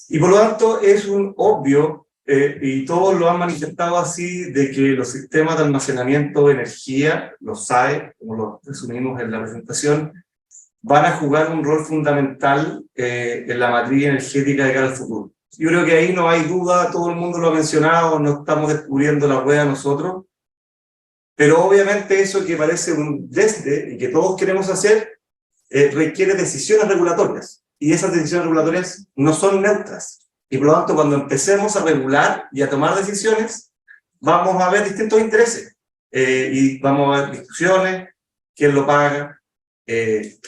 Y por lo tanto es un obvio, y todos lo han manifestado así, de que los sistemas de almacenamiento de energía, los SAE, como lo resumimos en la presentación, van a jugar un rol fundamental en la matriz energética de cara al futuro. Yo creo que ahí no hay duda, todo el mundo lo ha mencionado, no estamos descubriendo la rueda nosotros, pero obviamente eso que parece un desde y que todos queremos hacer requiere decisiones regulatorias, y esas decisiones regulatorias no son neutras, y por lo tanto cuando empecemos a regular y a tomar decisiones, vamos a ver distintos intereses, y vamos a ver discusiones, quién lo paga,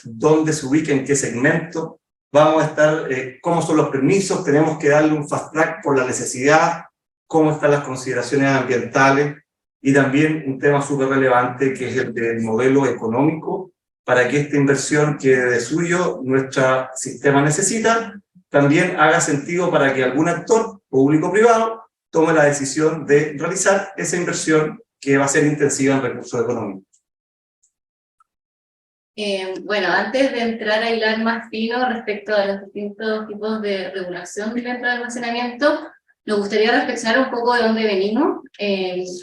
dónde se ubica, en qué segmento, vamos a estar, cómo son los permisos, tenemos que darle un fast track por la necesidad, cómo están las consideraciones ambientales, y también un tema súper relevante que es el del modelo económico, para que esta inversión que de suyo nuestro sistema necesita, también haga sentido para que algún actor, público o privado, tome la decisión de realizar esa inversión que va a ser intensiva en recursos económicos. Bueno, antes de entrar a hilar más fino respecto a los distintos tipos de regulación dentro del almacenamiento, nos gustaría reflexionar un poco de dónde venimos.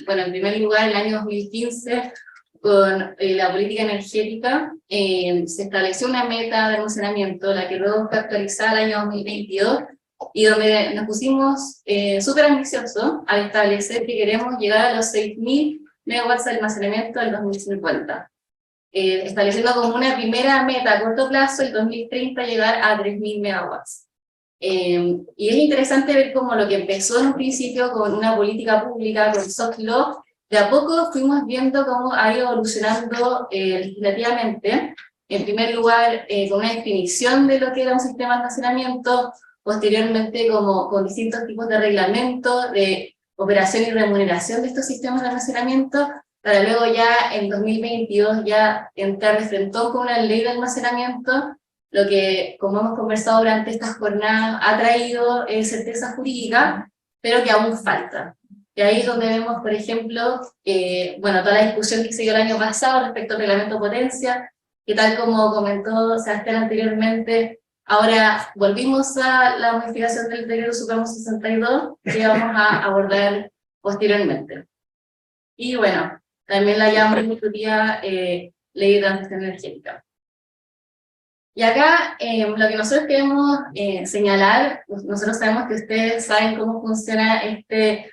Bueno, en primer lugar, el año 2015, con la política energética, se estableció una meta de almacenamiento, la que luego fue actualizada el año 2022, y donde nos pusimos súper ambiciosos al establecer que queremos llegar a los 6.000 megawatts de almacenamiento del 2050. Estableciendo como una primera meta a corto plazo, el 2030 llegar a 3.000 megawatts. Y es interesante ver cómo lo que empezó en un principio con una política pública, con soft law, de a poco fuimos viendo cómo ha ido evolucionando legislativamente. En primer lugar, con una definición de lo que era un sistema de almacenamiento, posteriormente como con distintos tipos de reglamentos, de operación y remuneración de estos sistemas de almacenamiento, para luego ya en 2022 ya entrar de frente con una ley de almacenamiento, lo que, como hemos conversado durante esta jornada, ha traído certeza jurídica, pero que aún falta. Y ahí es donde vemos, por ejemplo, bueno, toda la discusión que se dio el año pasado respecto al reglamento de potencia, que tal como comentó Sebastián anteriormente, ahora volvimos a la modificación del decreto Supremo 62, que vamos a abordar posteriormente. Y bueno, también la ya muy discutida Ley de Transición Energética. Y acá lo que nosotros queremos señalar, nosotros sabemos que ustedes saben cómo funciona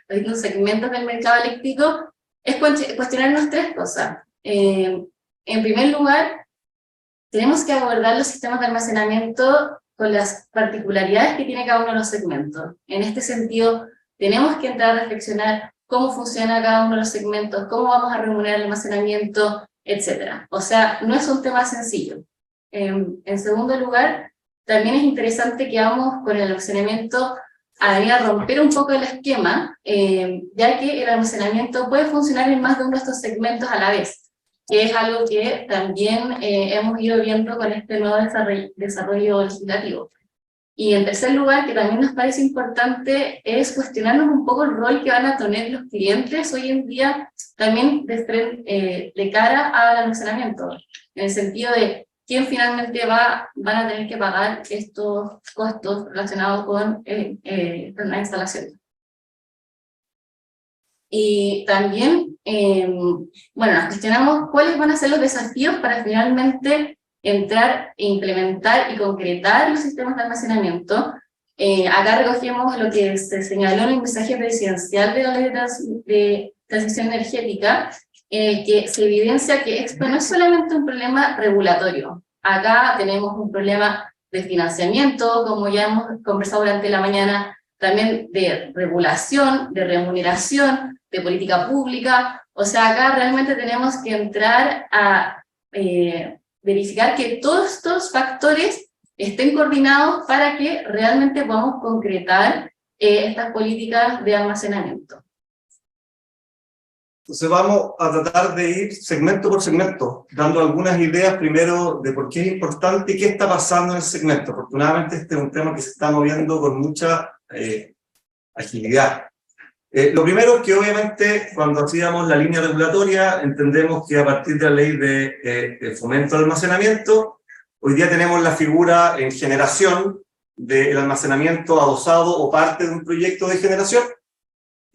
los segmentos del mercado eléctrico, es cuestionarnos tres cosas. En primer lugar, tenemos que abordar los sistemas de almacenamiento con las particularidades que tiene cada uno de los segmentos. En este sentido, tenemos que entrar a reflexionar cómo funciona cada uno de los segmentos, cómo vamos a remunerar el almacenamiento, etc. O sea, no es un tema sencillo. En segundo lugar, también es interesante que vamos con el almacenamiento a venir a romper un poco el esquema, ya que el almacenamiento puede funcionar en más de uno de estos segmentos a la vez, que es algo que también hemos ido viendo con este nuevo desarrollo legislativo. Y en tercer lugar, que también nos parece importante, es cuestionarnos un poco el rol que van a tener los clientes hoy en día, también de cara al almacenamiento, en el sentido de quién finalmente van a tener que pagar estos costos relacionados con la instalación. Y también, bueno, nos cuestionamos cuáles van a ser los desafíos para finalmente entrar e implementar y concretar los sistemas de almacenamiento. Acá recogemos lo que se señaló en el mensaje presidencial de la Ley de Transición Energética, que se evidencia que esto no es solamente un problema regulatorio. Acá tenemos un problema de financiamiento, como ya hemos conversado durante la mañana, también de regulación, de remuneración, de política pública. O sea, acá realmente tenemos que entrar a verificar que todos estos factores estén coordinados para que realmente podamos concretar estas políticas de almacenamiento. Entonces vamos a tratar de ir segmento por segmento, dando algunas ideas primero de por qué es importante y qué está pasando en el segmento. Afortunadamente este es un tema que se está moviendo con mucha agilidad. Lo primero es que obviamente cuando hacíamos la línea regulatoria entendemos que a partir de la ley de fomento del almacenamiento, hoy día tenemos la figura en generación del almacenamiento adosado o parte de un proyecto de generación.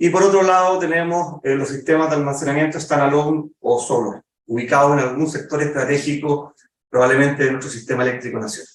Y por otro lado tenemos los sistemas de almacenamiento standalone o solo, ubicados en algún sector estratégico, probablemente de nuestro sistema eléctrico nacional.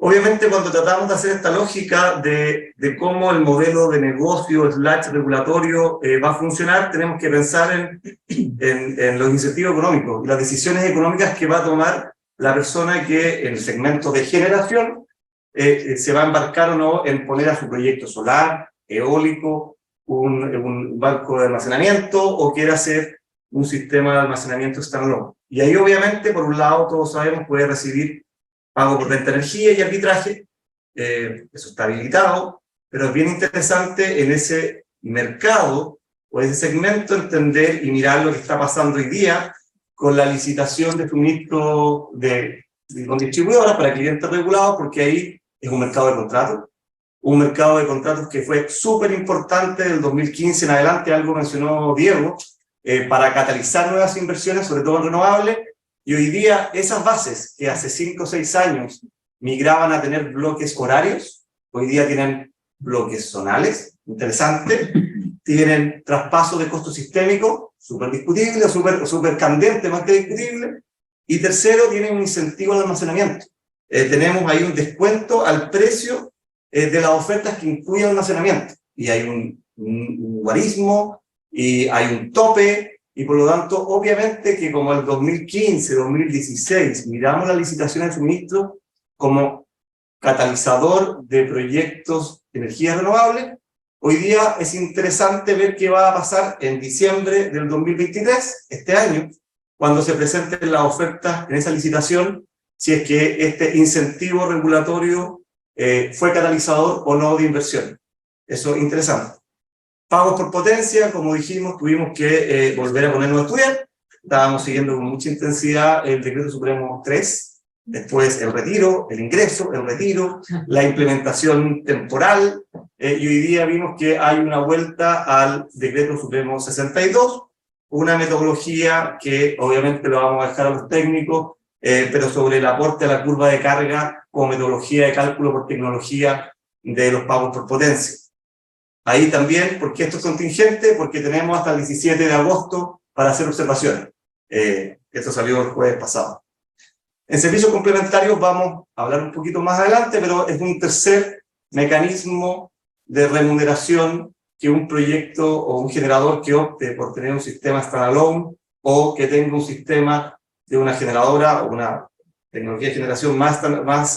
Obviamente cuando tratamos de hacer esta lógica de cómo el modelo de negocio / regulatorio va a funcionar, tenemos que pensar en los incentivos económicos y las decisiones económicas que va a tomar la persona que en el segmento de generación se va a embarcar o no en poner a su proyecto solar, eólico, un banco de almacenamiento o quiere hacer un sistema de almacenamiento standalone. Y ahí obviamente, por un lado, todos sabemos, puede recibir pago por renta de energía y arbitraje, eso está habilitado, pero es bien interesante en ese mercado o ese segmento entender y mirar lo que está pasando hoy día con la licitación de suministro con distribuidoras para clientes regulados, porque ahí es un mercado de contratos. Un mercado de contratos que fue súper importante del 2015 en adelante, algo mencionó Diego, para catalizar nuevas inversiones, sobre todo en renovables, y hoy día esas bases que hace 5 o 6 años migraban a tener bloques horarios, hoy día tienen bloques zonales, interesante, tienen traspaso de costo sistémico, súper discutible, súper candente, más que discutible, y tercero, tienen un incentivo al almacenamiento. Tenemos ahí un descuento al precio de las ofertas que incluyen almacenamiento. Y hay un guarismo, y hay un tope, y por lo tanto, obviamente que como el 2015, 2016, miramos la licitación de suministro como catalizador de proyectos de energía renovable, hoy día es interesante ver qué va a pasar en diciembre del 2023, este año, cuando se presenten las ofertas en esa licitación, si es que este incentivo regulatorio fue catalizador o no de inversión. Eso es interesante. Pagos por potencia, como dijimos, tuvimos que volver a ponernos a estudiar. Estábamos siguiendo con mucha intensidad el Decreto Supremo 3, después el retiro, el ingreso, el retiro, la implementación temporal, y hoy día vimos que hay una vuelta al Decreto Supremo 62, una metodología que obviamente lo vamos a dejar a los técnicos, pero sobre el aporte a la curva de carga como metodología de cálculo por tecnología de los pagos por potencia. Ahí también, porque esto es contingente, porque tenemos hasta el 17 de agosto para hacer observaciones. Esto salió el jueves pasado. En servicios complementarios vamos a hablar un poquito más adelante, pero es un tercer mecanismo de remuneración que un proyecto o un generador que opte por tener un sistema standalone o que tenga un sistema de una generadora o una tecnología de generación más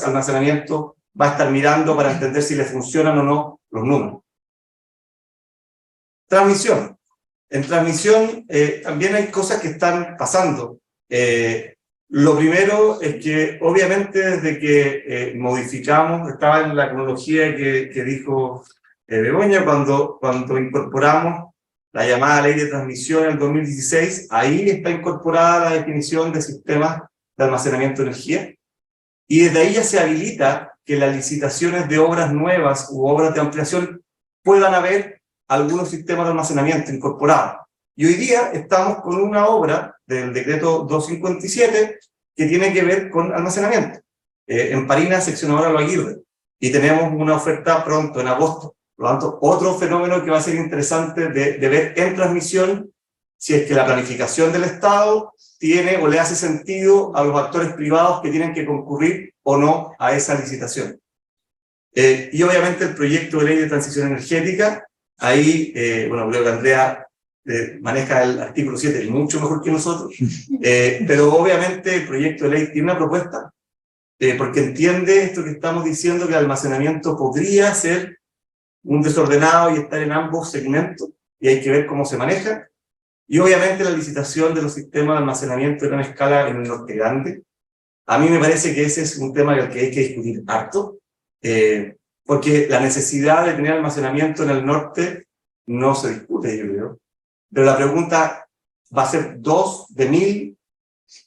almacenamiento va a estar mirando para entender si le funcionan o no los números. Transmisión. En transmisión también hay cosas que están pasando. Lo primero es que obviamente desde que modificamos, estaba en la cronología que dijo Begoña, cuando incorporamos la llamada ley de transmisión en el 2016, ahí está incorporada la definición de sistemas de almacenamiento de energía, y desde ahí ya se habilita que las licitaciones de obras nuevas u obras de ampliación puedan haber algunos sistemas de almacenamiento incorporados. Y hoy día estamos con una obra del decreto 257 que tiene que ver con almacenamiento. En Parina, seccionadora Lo Aguirre, y tenemos una oferta pronto, en agosto. Por lo tanto, otro fenómeno que va a ser interesante de ver en transmisión, si es que la planificación del Estado tiene o le hace sentido a los actores privados que tienen que concurrir o no a esa licitación. Y obviamente el proyecto de ley de transición energética, ahí, bueno, creo que Andrea maneja el artículo 7 mucho mejor que nosotros, pero obviamente el proyecto de ley tiene una propuesta, porque entiende esto que estamos diciendo, que el almacenamiento podría ser un desordenado y estar en ambos segmentos, y hay que ver cómo se maneja. Y obviamente la licitación de los sistemas de almacenamiento en una escala en el norte grande. A mí me parece que ese es un tema que hay que discutir harto, porque la necesidad de tener almacenamiento en el norte no se discute, yo creo. Pero la pregunta va a ser 2 de 1000,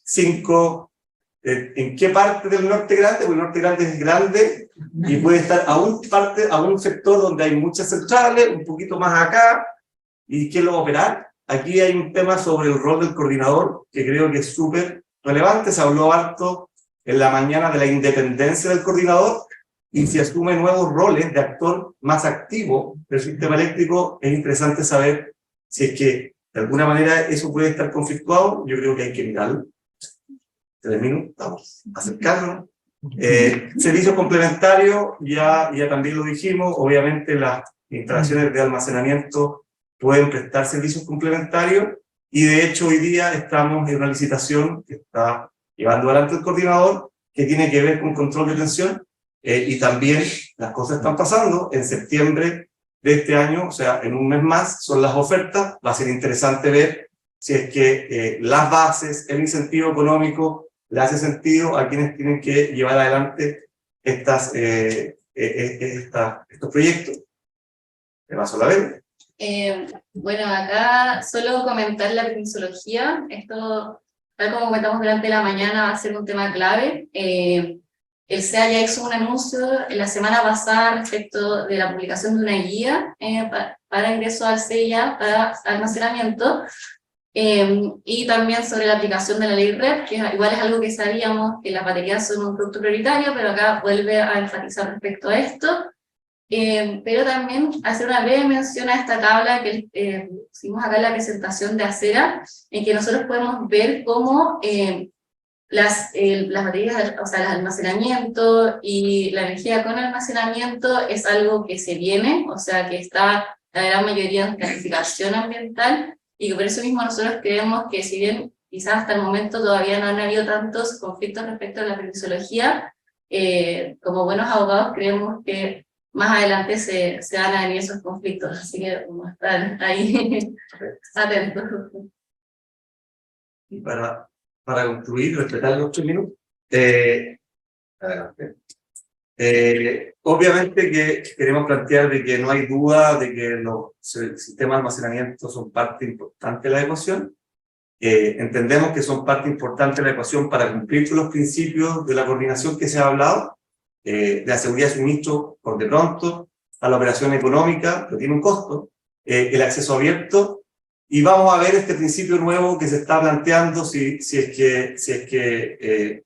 5, ¿en qué parte del norte grande? Porque el norte grande es grande y puede estar a un sector donde hay muchas centrales, un poquito más acá, ¿y quién lo va a operar? Aquí hay un tema sobre el rol del coordinador, que creo que es súper relevante. Se habló harto en la mañana de la independencia del coordinador, y si asume nuevos roles de actor más activo del sistema eléctrico, es interesante saber si es que de alguna manera eso puede estar conflictuado. Yo creo que hay que mirarlo. Termino, vamos acercándonos. Servicios complementarios, ya también lo dijimos, obviamente las instalaciones de almacenamiento pueden prestar servicios complementarios, y de hecho hoy día estamos en una licitación que está llevando adelante el coordinador, que tiene que ver con control de tensión, y también las cosas están pasando. En septiembre de este año, o sea, en un mes más, son las ofertas. Va a ser interesante ver si es que las bases, el incentivo económico, le hace sentido a quienes tienen que llevar adelante estos proyectos. Te paso la verde. Bueno, acá solo comentar la permisología. Esto, tal como comentamos durante la mañana, va a ser un tema clave. El SEA ya hizo un anuncio la semana pasada respecto de la publicación de una guía para ingreso al SEA para almacenamiento, y también sobre la aplicación de la ley REP, que igual es algo que sabíamos, que las baterías son un producto prioritario, pero acá vuelve a enfatizar respecto a esto. Pero también hacer una breve mención a esta tabla que hicimos acá en la presentación de Acera, en que nosotros podemos ver cómo las baterías, o sea, el almacenamiento y la energía con almacenamiento es algo que se viene, o sea, que está la gran mayoría en planificación ambiental, y que por eso mismo nosotros creemos que, si bien quizás hasta el momento todavía no han habido tantos conflictos respecto a la permisología, como buenos abogados creemos que más adelante se van a venir esos conflictos, así que vamos a estar ahí atentos. Y para concluir, respetar los 8 minutos, adelante. Obviamente que queremos plantear de que no hay duda de que los sistemas de almacenamiento son parte importante de la ecuación. Entendemos que son parte importante de la ecuación para cumplir con los principios de la coordinación que se ha hablado, de la seguridad de suministro por de pronto, a la operación económica, que tiene un costo, el acceso abierto, y vamos a ver este principio nuevo que se está planteando, si es que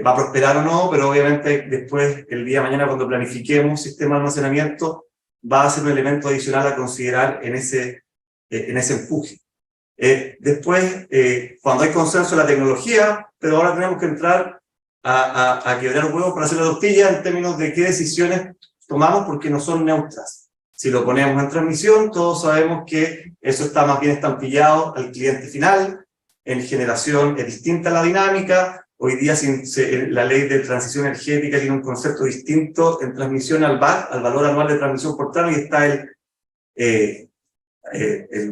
va a prosperar o no, pero obviamente después, el día de mañana, cuando planifiquemos un sistema de almacenamiento, va a ser un elemento adicional a considerar en ese empuje. Después, cuando hay consenso en la tecnología, pero ahora tenemos que entrar a quebrar huevos para hacer la tortilla en términos de qué decisiones tomamos, porque no son neutras. Si lo ponemos en transmisión, todos sabemos que eso está más bien estampillado al cliente final. En generación es distinta la dinámica. Hoy día la ley de transición energética tiene un concepto distinto en transmisión al VAT, al valor anual de transmisión por tramo, y está el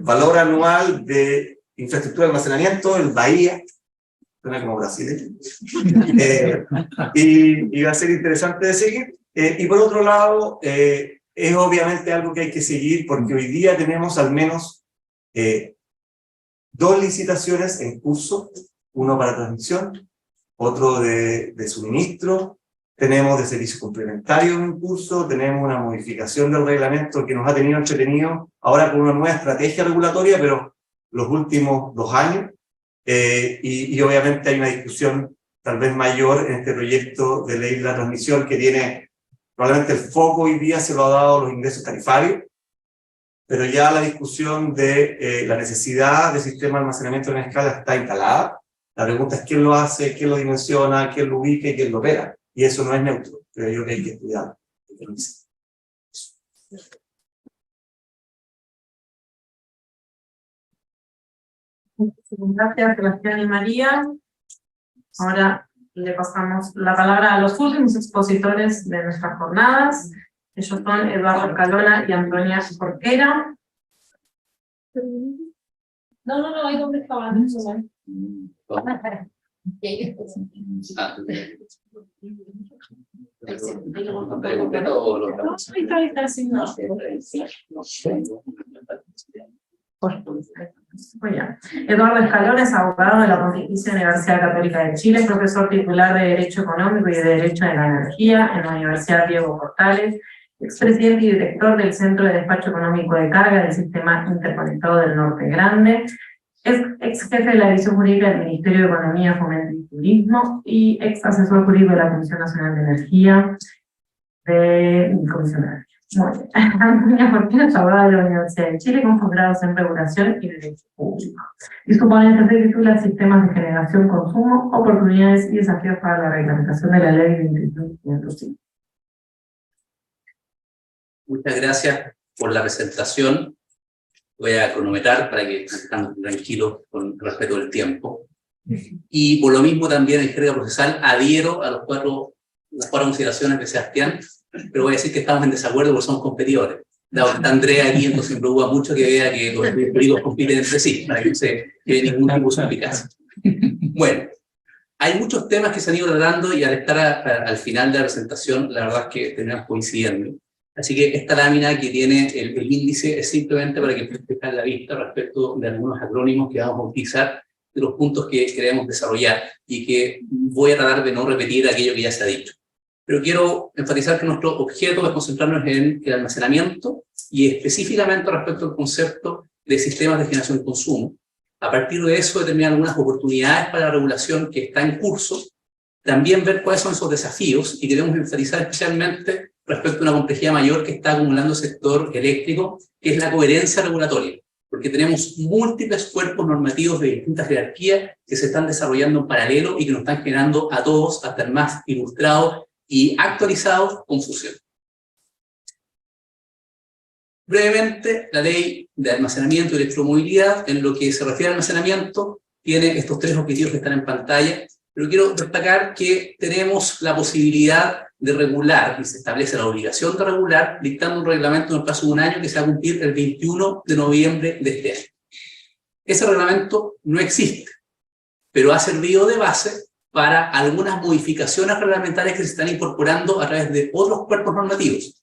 valor anual de infraestructura de almacenamiento, el BAHIA, suena como Brasil, y va a ser interesante de seguir. Y por otro lado, es obviamente algo que hay que seguir, porque hoy día tenemos al menos 2 licitaciones en curso, uno para transmisión, otro de suministro, tenemos de servicios complementarios en curso, tenemos una modificación del reglamento que nos ha tenido entretenido, ahora con una nueva estrategia regulatoria, pero los últimos 2 años, y obviamente hay una discusión tal vez mayor en este proyecto de ley de la transmisión, que tiene, probablemente el foco hoy día se lo ha dado los ingresos tarifarios, pero ya la discusión de la necesidad de sistema de almacenamiento en escala está instalada. La pregunta es quién lo hace, quién lo dimensiona, quién lo ubica y quién lo opera. Y eso no es neutro, pero yo creo que hay que estudiar. Gracias, Sebastián y María. Ahora le pasamos la palabra a los últimos expositores de nuestras jornadas. Ellos son Eduardo Escalona y Antonia Jorquera. No, hay donde estaban. Muy bien. Eduardo Escalona es abogado de la Pontificia Universidad Católica de Chile, profesor titular de Derecho Económico y de Derecho de la Energía en la Universidad Diego Portales, expresidente y director del Centro de Despacho Económico de Carga del Sistema Interconectado del Norte Grande, es ex jefe de la División Jurídica del Ministerio de Economía, Fomento y Turismo y ex asesor jurídico de la Comisión Nacional de Energía de Comisión de Energía. Muy bien. Antonia Jorquera es abogada de la Universidad de Chile con posgrados en Regulación y Derecho Público. Y su ponencia se titula Sistemas de Generación, Consumo, Oportunidades y Desafíos para la Reglamentación de la Ley 21.505. Muchas gracias por la presentación. Voy a cronometrar para que estén tranquilos con respecto al tiempo. Y por lo mismo también en jerga procesal adhiero a las cuatro consideraciones de Sebastián, pero voy a decir que estamos en desacuerdo porque somos competidores. Dado que está Andrea aquí, entonces me preocupa mucho que vea que los jurídicos compiten entre sí, para que no se quede ningún tipo de eficacia. Bueno, hay muchos temas que se han ido tratando y al estar al final de la presentación, la verdad es que terminamos coincidiendo. Así que esta lámina que tiene el índice es simplemente para que puedan la vista respecto de algunos acrónimos que vamos a utilizar, de los puntos que queremos desarrollar y que voy a tratar de no repetir aquello que ya se ha dicho. Pero quiero enfatizar que nuestro objeto es concentrarnos en el almacenamiento y específicamente respecto al concepto de sistemas de generación y consumo. A partir de eso determinar algunas oportunidades para la regulación que está en curso, también ver cuáles son esos desafíos y queremos enfatizar especialmente respecto a una complejidad mayor que está acumulando el sector eléctrico, que es la coherencia regulatoria, porque tenemos múltiples cuerpos normativos de distintas jerarquías que se están desarrollando en paralelo y que nos están generando a todos, hasta el más ilustrado y actualizado, confusión. Brevemente, la ley de almacenamiento y electromovilidad, en lo que se refiere al almacenamiento, tiene estos 3 objetivos que están en pantalla, pero quiero destacar que tenemos la posibilidad de regular, y se establece la obligación de regular, dictando un reglamento en el plazo de 1 año que se va a cumplir el 21 de noviembre de este año. Ese reglamento no existe, pero ha servido de base para algunas modificaciones reglamentarias que se están incorporando a través de otros cuerpos normativos.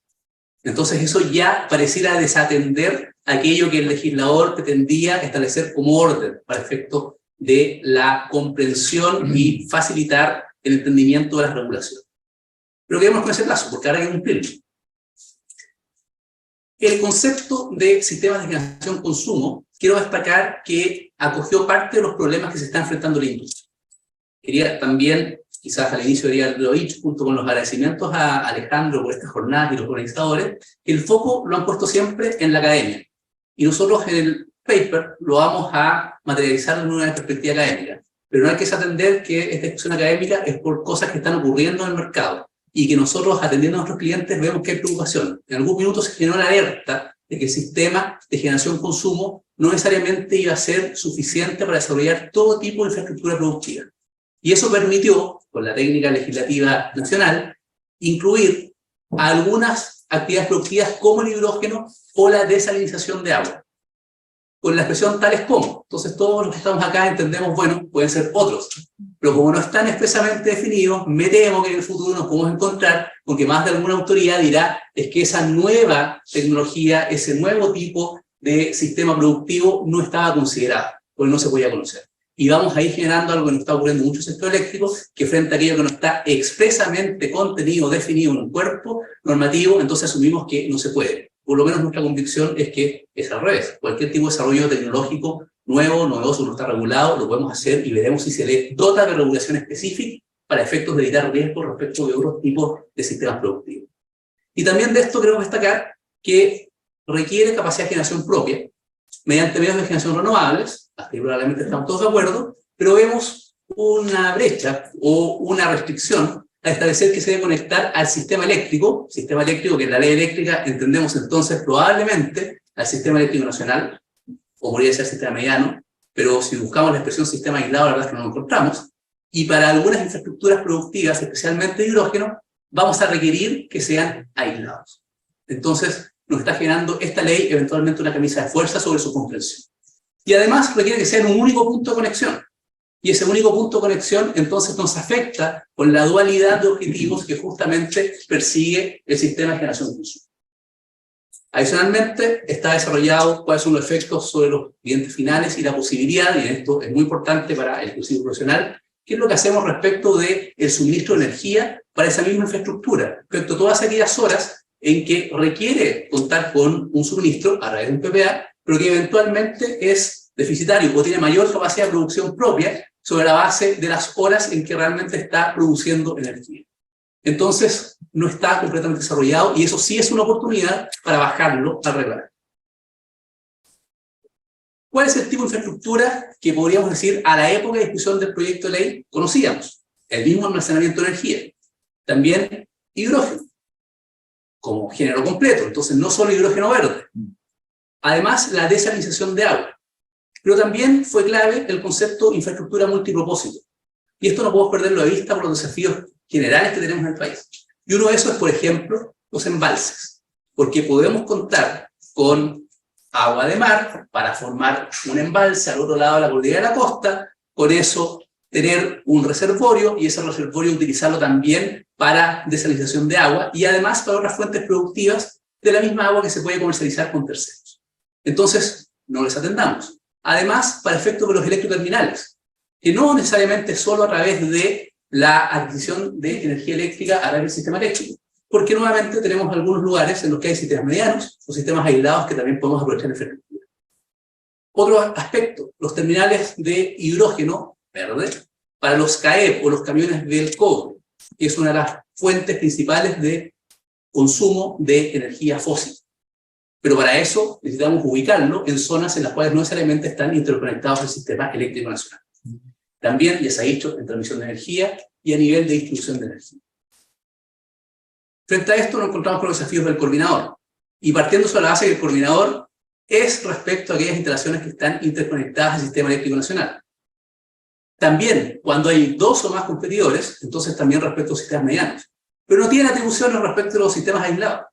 Entonces eso ya pareciera desatender aquello que el legislador pretendía establecer como orden para efecto de la comprensión y facilitar el entendimiento de las regulaciones. Pero quedemos con ese plazo, porque ahora hay que cumplirlo. El concepto de sistemas de generación-consumo, quiero destacar que acogió parte de los problemas que se está enfrentando la industria. Quería también, quizás al inicio debería haberlo dicho, junto con los agradecimientos a Alejandro por esta jornada y los organizadores, que el foco lo han puesto siempre en la academia. Y nosotros en el paper lo vamos a materializar en una perspectiva académica. Pero no hay que desatender que esta discusión académica es por cosas que están ocurriendo en el mercado y que nosotros, atendiendo a nuestros clientes, vemos que hay preocupación. En algún minuto se generó la alerta de que el sistema de generación-consumo no necesariamente iba a ser suficiente para desarrollar todo tipo de infraestructura productiva. Y eso permitió, con la técnica legislativa nacional, incluir algunas actividades productivas como el hidrógeno o la desalinización de agua, con la expresión tales como. Entonces todos los que estamos acá entendemos, bueno, pueden ser otros, pero como no están expresamente definidos, me temo que en el futuro nos podemos encontrar con que más de alguna autoridad dirá es que esa nueva tecnología, ese nuevo tipo de sistema productivo no estaba considerado, porque no se podía conocer. Y vamos a ir generando algo que nos está ocurriendo en muchos sectores eléctricos, que frente a aquello que no está expresamente contenido, definido en un cuerpo normativo, entonces asumimos que no se puede. Por lo menos nuestra convicción es que es al revés. Cualquier tipo de desarrollo tecnológico nuevo, novedoso, no está regulado, lo podemos hacer y veremos si se le dota de regulación específica para efectos de evitar riesgos respecto de otros tipos de sistemas productivos. Y también de esto queremos destacar que requiere capacidad de generación propia, mediante medios de generación renovables, hasta ahí probablemente estamos todos de acuerdo, pero vemos una brecha o una restricción a establecer que se debe conectar al sistema eléctrico que en la ley eléctrica entendemos entonces probablemente al sistema eléctrico nacional, o podría ser sistema mediano, pero si buscamos la expresión sistema aislado, la verdad es que no lo encontramos, y para algunas infraestructuras productivas, especialmente de hidrógeno, vamos a requerir que sean aislados. Entonces, nos está generando esta ley eventualmente una camisa de fuerza sobre su comprensión. Y además requiere que sea en un único punto de conexión. Y ese único punto de conexión entonces nos afecta con la dualidad de objetivos que justamente persigue el sistema de generación-consumo. Adicionalmente, está desarrollado cuáles son los efectos sobre los clientes finales y la posibilidad, y esto es muy importante para el curso profesional, qué es lo que hacemos respecto del suministro de energía para esa misma infraestructura, respecto a todas aquellas horas en que requiere contar con un suministro a través de un PPA, pero que eventualmente es deficitario o tiene mayor capacidad de producción propia sobre la base de las horas en que realmente está produciendo energía. Entonces, no está completamente desarrollado y eso sí es una oportunidad para bajarlo al reglamento. ¿Cuál es el tipo de infraestructura que podríamos decir a la época de discusión del proyecto de ley conocíamos? El mismo almacenamiento de energía. También hidrógeno, como género completo, entonces no solo hidrógeno verde. Además, la desalinización de agua. Pero también fue clave el concepto de infraestructura multipropósito. Y esto no podemos perderlo de vista por los desafíos generales que tenemos en el país. Y uno de esos es, por ejemplo, los embalses. Porque podemos contar con agua de mar para formar un embalse al otro lado de la cordillera de la costa, con eso tener un reservorio y ese reservorio utilizarlo también para desalinización de agua y además para otras fuentes productivas de la misma agua que se puede comercializar con terceros. Entonces, no les atendamos. Además, para efectos de los electroterminales, que no necesariamente solo a través de la adquisición de energía eléctrica a través del sistema eléctrico, porque nuevamente tenemos algunos lugares en los que hay sistemas medianos o sistemas aislados que también podemos aprovechar en infraestructura. Otro aspecto, los terminales de hidrógeno verde para los CAEP o los camiones del cobre, que es una de las fuentes principales de consumo de energía fósil. Pero para eso necesitamos ubicarlo en zonas en las cuales no necesariamente están interconectados al sistema eléctrico nacional. También, ya se ha dicho, en transmisión de energía y a nivel de distribución de energía. Frente a esto nos encontramos con los desafíos del coordinador. Y partiendo sobre la base que el coordinador es respecto a aquellas instalaciones que están interconectadas al sistema eléctrico nacional. También, cuando hay dos o más competidores, entonces también respecto a los sistemas medianos. Pero no tiene atribuciones respecto a los sistemas aislados.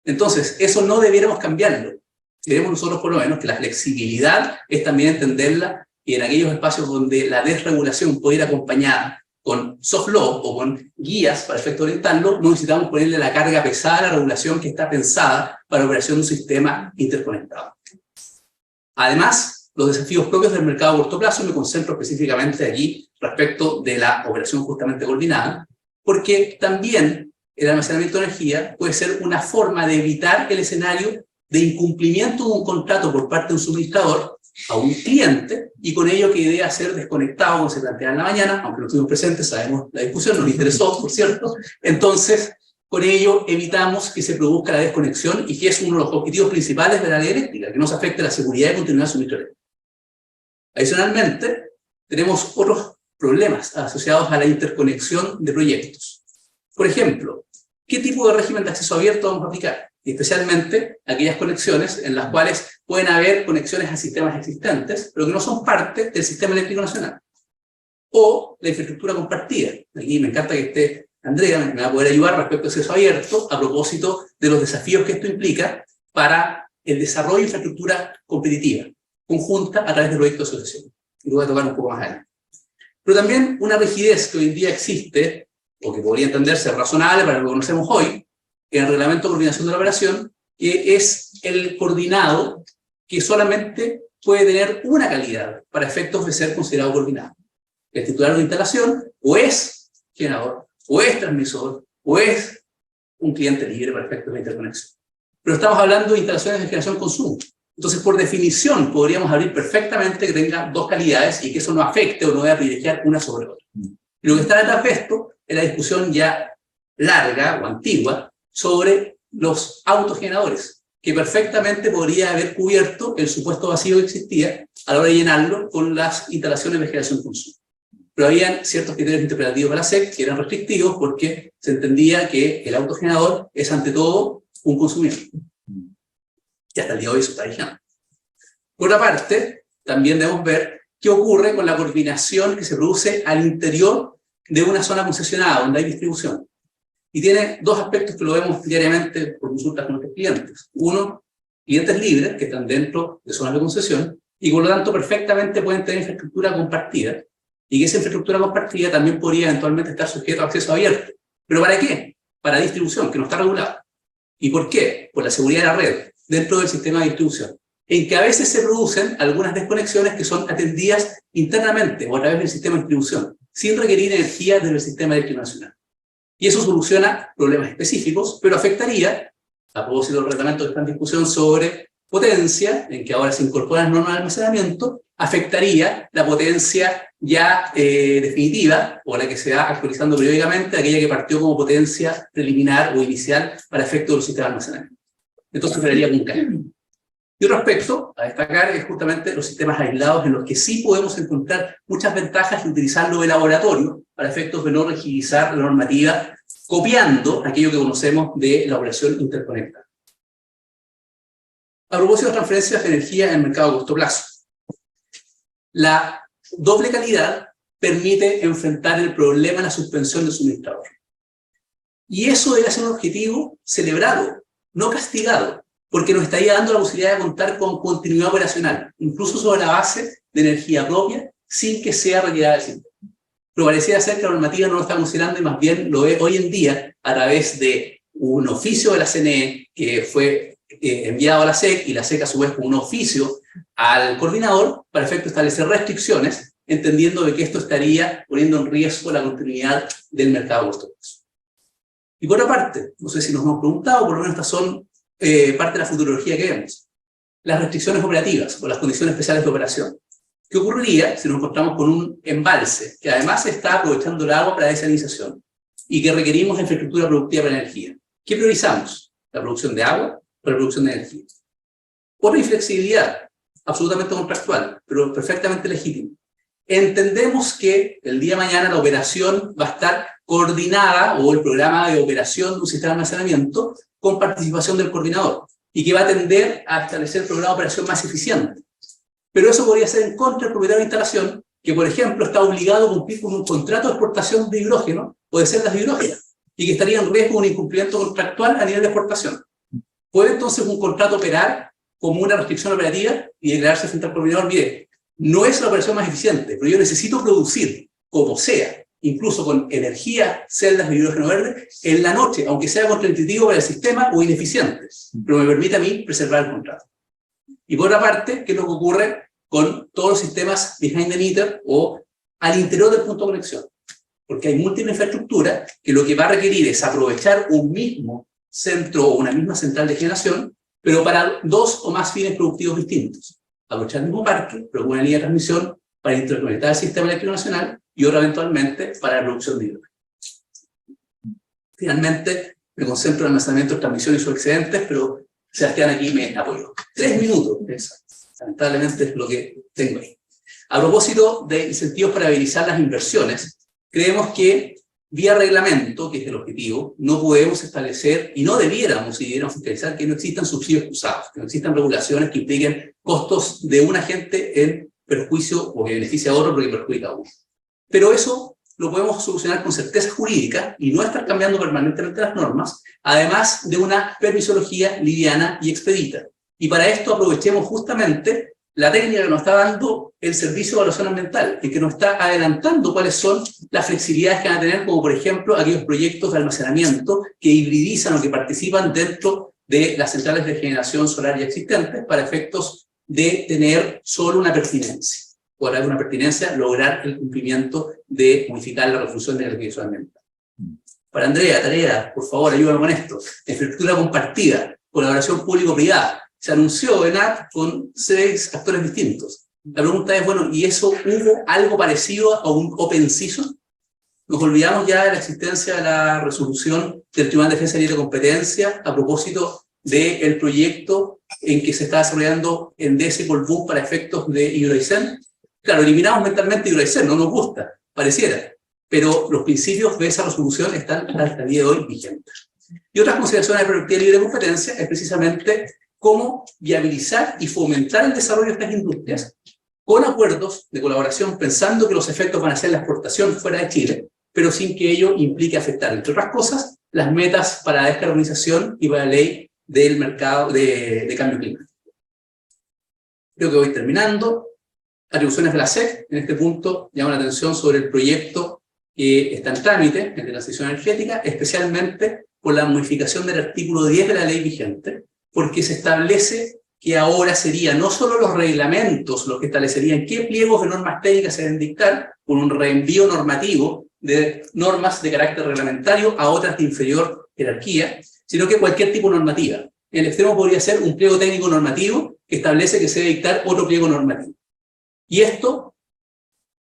Entonces, eso no debiéramos cambiarlo. Queremos nosotros por lo menos que la flexibilidad es también entenderla y en aquellos espacios donde la desregulación puede ir acompañada con soft law o con guías para efecto orientarlo, no necesitamos ponerle la carga pesada a la regulación que está pensada para la operación de un sistema interconectado. Además, los desafíos propios del mercado a corto plazo, me concentro específicamente aquí respecto de la operación justamente coordinada, porque también el almacenamiento de energía puede ser una forma de evitar el escenario de incumplimiento de un contrato por parte de un suministrador a un cliente, y con ello que idea ser desconectado, como se plantea en la mañana, aunque no estuvimos presentes, sabemos la discusión, nos interesó, por cierto. Entonces, con ello evitamos que se produzca la desconexión, y que es uno de los objetivos principales de la ley eléctrica, que no se afecte la seguridad y continuidad del suministro eléctrico. Adicionalmente, tenemos otros problemas asociados a la interconexión de proyectos. Por ejemplo, ¿qué tipo de régimen de acceso abierto vamos a aplicar? Y especialmente aquellas conexiones en las cuales pueden haber conexiones a sistemas existentes, pero que no son parte del sistema eléctrico nacional. O la infraestructura compartida. Aquí me encanta que esté Andrea, me va a poder ayudar respecto a acceso abierto, a propósito de los desafíos que esto implica para el desarrollo de infraestructura competitiva, conjunta a través de proyectos de asociación. Y lo voy a tocar un poco más adelante. Pero también una rigidez que hoy en día existe, o que podría entenderse razonable para lo que conocemos hoy, en el reglamento de coordinación de la operación, que es el coordinado que solamente puede tener una calidad para efectos de ser considerado coordinado. El titular de instalación o es generador, o es transmisor, o es un cliente libre para efectos de interconexión. Pero estamos hablando de instalaciones de generación-consumo. Entonces, por definición, podríamos abrir perfectamente que tenga dos calidades y que eso no afecte o no deba privilegiar una sobre otra. Y lo que está detrás de esto es la discusión ya larga o antigua sobre los autogeneradores, que perfectamente podría haber cubierto el supuesto vacío que existía a la hora de llenarlo con las instalaciones de generación-consumo. Pero habían ciertos criterios interpretativos de la SEC que eran restrictivos porque se entendía que el autogenerador es ante todo un consumidor. Y hasta el día de hoy eso está vigente. Por otra parte, también debemos ver qué ocurre con la coordinación que se produce al interior de una zona concesionada donde hay distribución. Y tiene dos aspectos que lo vemos diariamente por consultas con nuestros clientes. Uno, clientes libres que están dentro de zonas de concesión y por lo tanto perfectamente pueden tener infraestructura compartida, y que esa infraestructura compartida también podría eventualmente estar sujeto a acceso abierto. ¿Pero para qué? Para distribución, que no está regulada. ¿Y por qué? Por la seguridad de la red dentro del sistema de distribución, en que a veces se producen algunas desconexiones que son atendidas internamente o a través del sistema de distribución, sin requerir energía desde el sistema eléctrico nacional. Y eso soluciona problemas específicos, pero afectaría, a propósito del reglamento que está en discusión sobre potencia, en que ahora se incorporan normas de almacenamiento, afectaría la potencia ya definitiva, o la que se va actualizando periódicamente, aquella que partió como potencia preliminar o inicial para efecto del sistema de almacenamiento. Entonces operaría con un cambio. Y otro aspecto a destacar es justamente los sistemas aislados, en los que sí podemos encontrar muchas ventajas de utilizarlo de laboratorio para efectos de no rigidizar la normativa, copiando aquello que conocemos de la operación interconectada. A propósito de transferencias de energía en el mercado a corto plazo, la doble calidad permite enfrentar el problema de la suspensión del suministrador. Y eso debe ser un objetivo celebrado, no castigado, porque nos estaría dando la posibilidad de contar con continuidad operacional, incluso sobre la base de energía propia, sin que sea retirada del sistema. Pero pareciera ser que la normativa no lo está considerando y más bien lo ve hoy en día a través de un oficio de la CNE que fue enviado a la SEC, y la SEC a su vez con un oficio al coordinador para efecto de establecer restricciones, entendiendo de que esto estaría poniendo en riesgo la continuidad del mercado a corto plazo. Y por otra parte, no sé si nos hemos preguntado, por lo menos estas son parte de la futurología que vemos, las restricciones operativas o las condiciones especiales de operación. ¿Qué ocurriría si nos encontramos con un embalse que además está aprovechando el agua para desalinización y que requerimos infraestructura productiva para energía? ¿Qué priorizamos? ¿La producción de agua o la producción de energía? Otra inflexibilidad, absolutamente contractual, pero perfectamente legítima. Entendemos que el día de mañana la operación va a estar coordinada, o el programa de operación de un sistema de almacenamiento, con participación del coordinador, y que va a tender a establecer el programa de operación más eficiente. Pero eso podría ser en contra del propietario de instalación, que por ejemplo está obligado a cumplir con un contrato de exportación de hidrógeno, o de celdas de hidrógeno, y que estaría en riesgo de un incumplimiento contractual a nivel de exportación. ¿Puede entonces un contrato operar como una restricción operativa y declararse frente al coordinador? Mire, no es la operación más eficiente, pero yo necesito producir, como sea, incluso con energía, celdas de hidrógeno verde, en la noche, aunque sea contraintuitivo para el sistema o ineficiente, pero me permite a mí preservar el contrato. Y por otra parte, ¿qué es lo que ocurre con todos los sistemas behind the meter o al interior del punto de conexión? Porque hay múltiple infraestructura que lo que va a requerir es aprovechar un mismo centro o una misma central de generación, pero para dos o más fines productivos distintos. Aprovechar el mismo parque, pero con una línea de transmisión para interconectar el sistema eléctrico nacional y otra eventualmente para la producción de hidrógeno. Finalmente, me concentro en el almacenamiento, transmisión y sus excedentes, pero Sebastián aquí me apoyó. 3 minutos, lamentablemente es lo que tengo ahí. A propósito de incentivos para viabilizar las inversiones, creemos que vía reglamento, que es el objetivo, no podemos establecer, y no debiéramos, si debiéramos fiscalizar, que no existan subsidios cruzados, que no existan regulaciones que impliquen costos de un agente en perjuicio o que beneficia a otro porque perjudica a uno. Pero eso lo podemos solucionar con certeza jurídica y no estar cambiando permanentemente las normas, además de una permisología liviana y expedita. Y para esto aprovechemos justamente la técnica que nos está dando el Servicio de Evaluación Ambiental, y que nos está adelantando cuáles son las flexibilidades que van a tener, como por ejemplo aquellos proyectos de almacenamiento que hibridizan o que participan dentro de las centrales de generación solar ya existentes para efectos de tener solo una pertinencia. Por alguna pertinencia, lograr el cumplimiento de modificar la resolución de la legislación ambiental. Para Andrea, tarea, por favor, ayúdame con esto. Infraestructura compartida, colaboración público-privada. Se anunció en AP con 6 actores distintos. La pregunta es, bueno, ¿y eso hubo algo parecido a un Open Season? Nos olvidamos ya de la existencia de la resolución del Tribunal de Defensa de Libre Competencia a propósito del proyecto en que se está desarrollando en DS y Colbún para efectos de Hidroaicén. Claro, eliminamos mentalmente Hidroaicén, no nos gusta, pareciera, pero los principios de esa resolución están hasta el día de hoy vigentes. Y otras consideraciones de perspectiva de libre competencia es precisamente cómo viabilizar y fomentar el desarrollo de estas industrias con acuerdos de colaboración, pensando que los efectos van a ser la exportación fuera de Chile, pero sin que ello implique afectar, entre otras cosas, las metas para la descarbonización y para la ley del mercado de cambio climático. Creo que voy terminando. Atribuciones de la SEC, en este punto llamo la atención sobre el proyecto que está en trámite, el de transición energética, especialmente por la modificación del artículo 10 de la ley vigente, porque se establece que ahora serían no solo los reglamentos los que establecerían qué pliegos de normas técnicas se deben dictar, con un reenvío normativo de normas de carácter reglamentario a otras de inferior jerarquía, sino que cualquier tipo de normativa. En el extremo podría ser un pliego técnico normativo que establece que se debe dictar otro pliego normativo. Y esto,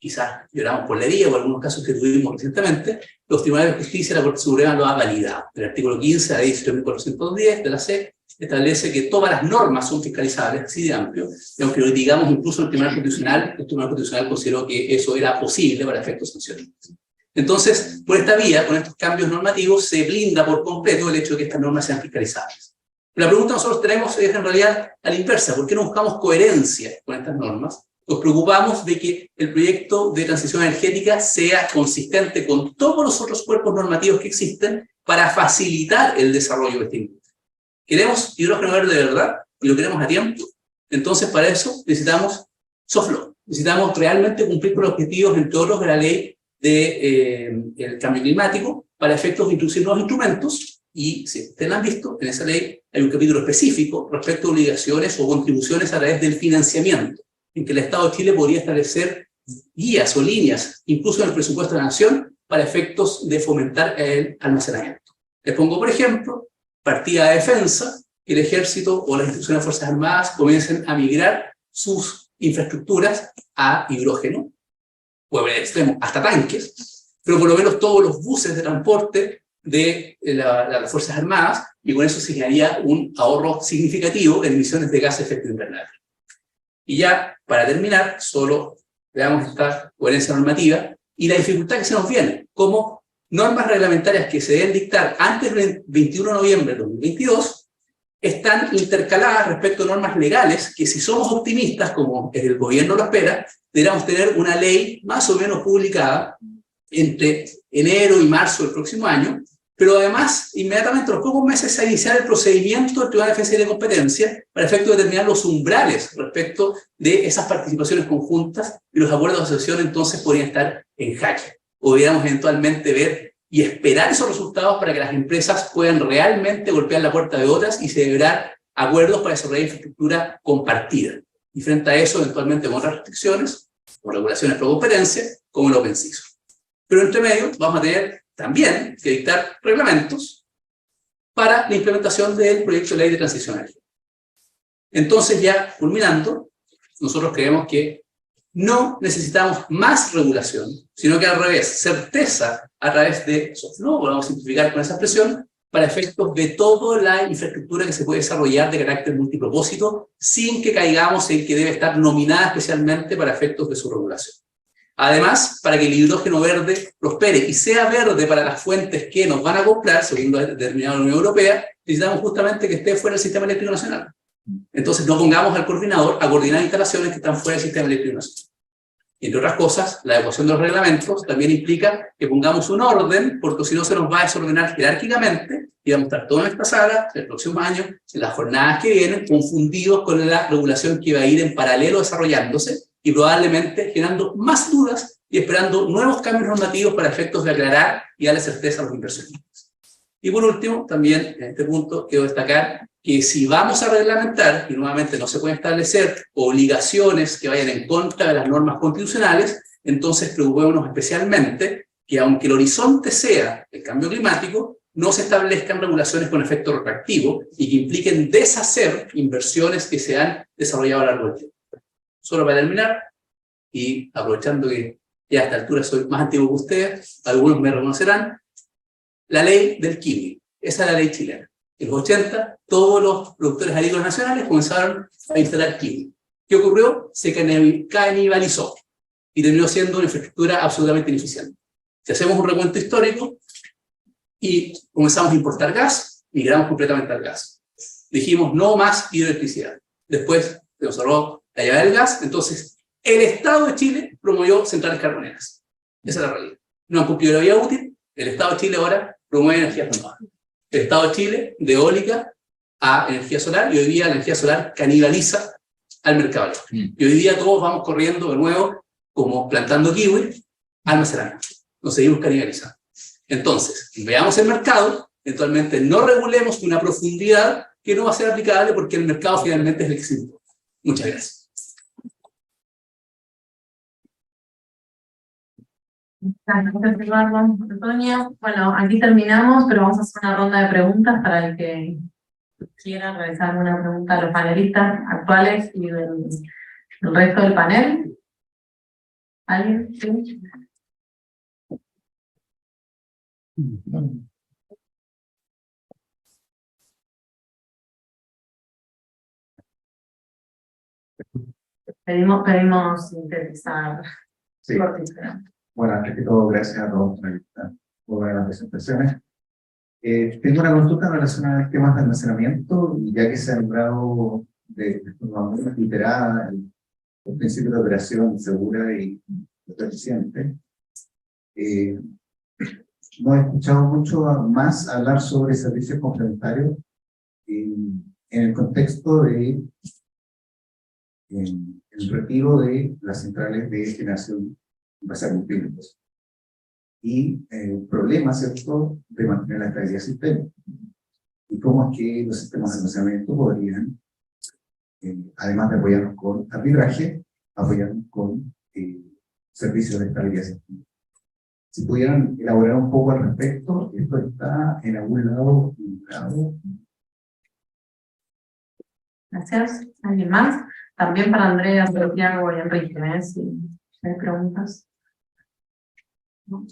quizás lloramos por la herida o algunos casos que tuvimos recientemente, los tribunales de justicia y la Corte Suprema lo ha validado. El artículo 15 de la ley 18.410 de la SEC establece que todas las normas son fiscalizables, así de amplio, y aunque lo digamos incluso el Tribunal Constitucional consideró que eso era posible para efectos sancionados. Entonces, por esta vía, con estos cambios normativos, se blinda por completo el hecho de que estas normas sean fiscalizables. La pregunta que nosotros tenemos es en realidad a la inversa: ¿por qué no buscamos coherencia con estas normas? Nos preocupamos de que el proyecto de transición energética sea consistente con todos los otros cuerpos normativos que existen para facilitar el desarrollo de esta industria. ¿Queremos hidrógeno verde de verdad? ¿Y lo queremos a tiempo? Entonces, para eso necesitamos soft law. Necesitamos realmente cumplir con los objetivos, entre otros, de la ley del cambio climático, para efectos de introducir nuevos instrumentos. Y si ustedes lo han visto, en esa ley hay un capítulo específico respecto a obligaciones o contribuciones a través del financiamiento, en que el Estado de Chile podría establecer guías o líneas, incluso en el presupuesto de la Nación, para efectos de fomentar el almacenamiento. Les pongo, por ejemplo, partida de defensa, que el Ejército o las instituciones de Fuerzas Armadas comiencen a migrar sus infraestructuras a hidrógeno, o en el extremo, hasta tanques, pero por lo menos todos los buses de transporte de las Fuerzas Armadas, y con eso se generaría un ahorro significativo en emisiones de gases de efecto invernadero. Y ya, para terminar, solo veamos esta coherencia normativa y la dificultad que se nos viene, como normas reglamentarias que se deben dictar antes del 21 de noviembre de 2022 están intercaladas respecto a normas legales que, si somos optimistas, como el gobierno lo espera, deberíamos tener una ley más o menos publicada entre enero y marzo del próximo año, pero además, inmediatamente, a los pocos meses, a iniciar el procedimiento del Tribunal de Defensa y de Competencia para efecto de determinar los umbrales respecto de esas participaciones conjuntas, y los acuerdos de asociación entonces podrían estar en jaque. o deberíamos eventualmente ver y esperar esos resultados para que las empresas puedan realmente golpear la puerta de otras y celebrar acuerdos para desarrollar infraestructura compartida? Y frente a eso, eventualmente con otras restricciones o regulaciones por competencia, como el Open CISO. Pero entre medio vamos a tener también que dictar reglamentos para la implementación del proyecto de ley de transición energética. Entonces, ya culminando, nosotros creemos que no necesitamos más regulación, sino que al revés, certeza a través de soft law, podemos simplificar con esa expresión, para efectos de toda la infraestructura que se puede desarrollar de carácter multipropósito, sin que caigamos en que debe estar nominada especialmente para efectos de su regulación. Además, para que el hidrógeno verde prospere y sea verde para las fuentes que nos van a comprar, según lo ha determinado la Unión Europea, necesitamos justamente que esté fuera del sistema eléctrico nacional. Entonces, no pongamos al coordinador a coordinar instalaciones que están fuera del sistema eléctrico nacional. Y entre otras cosas, la adecuación de los reglamentos también implica que pongamos un orden, porque si no se nos va a desordenar jerárquicamente, y vamos a estar toda nuestra sala, el próximo año, en las jornadas que vienen, confundidos con la regulación que va a ir en paralelo desarrollándose, y probablemente generando más dudas y esperando nuevos cambios normativos para efectos de aclarar y darle certeza a los inversionistas. Y por último, también en este punto quiero destacar que si vamos a reglamentar, y nuevamente no se pueden establecer obligaciones que vayan en contra de las normas constitucionales, entonces preocupémonos especialmente que aunque el horizonte sea el cambio climático, no se establezcan regulaciones con efecto retroactivo y que impliquen deshacer inversiones que se han desarrollado a lo largo del tiempo. Solo para terminar, y aprovechando que ya a esta altura soy más antiguo que ustedes, algunos me reconocerán, la ley del kiwi, esa es la ley chilena. En los 80, todos los productores agrícolas nacionales comenzaron a instalar kiwi. ¿Qué ocurrió? Se canibalizó y terminó siendo una infraestructura absolutamente ineficiente. Si hacemos un recuento histórico y comenzamos a importar gas, migramos completamente al gas. Dijimos no más hidroelectricidad. Después se nos cerró la llave del gas, entonces el Estado de Chile promovió centrales carboneras. Esa es la realidad. No han cumplido la vida útil, el Estado de Chile ahora promueve energías renovables. El Estado de Chile, de eólica a energía solar, y hoy día la energía solar canibaliza al mercado. Y hoy día todos vamos corriendo de nuevo, como plantando kiwi, almacenando. Nos seguimos canibalizando. Entonces, veamos el mercado, eventualmente no regulemos una profundidad que no va a ser aplicable porque el mercado finalmente es el que se impone. Muchas gracias. Gracias, Eduardo. Antonio, bueno, aquí terminamos, pero vamos a hacer una ronda de preguntas para el que quiera realizar alguna pregunta a los panelistas actuales y del resto del panel. ¿Alguien? ¿Sí? Pedimos sintetizar. Sí. Bueno, antes que todo, gracias a todos por las presentaciones. Tengo una consulta relacionada al tema de almacenamiento, y ya que se ha nombrado de forma muy reiterada el principio de operación segura y eficiente, no he escuchado mucho más hablar sobre servicios complementarios en el contexto de el retiro de las centrales de generación base a combustibles y el problema, ¿cierto?, de mantener la estabilidad del sistema, y cómo es que los sistemas de almacenamiento podrían, además de apoyarnos con arbitraje, apoyarnos con servicios de estabilidad del sistema. Si pudieran elaborar un poco al respecto, esto está en algún lado. Gracias. ¿Alguien más? También para Andrea, Santiago y Enrique, si hay preguntas. ¿No?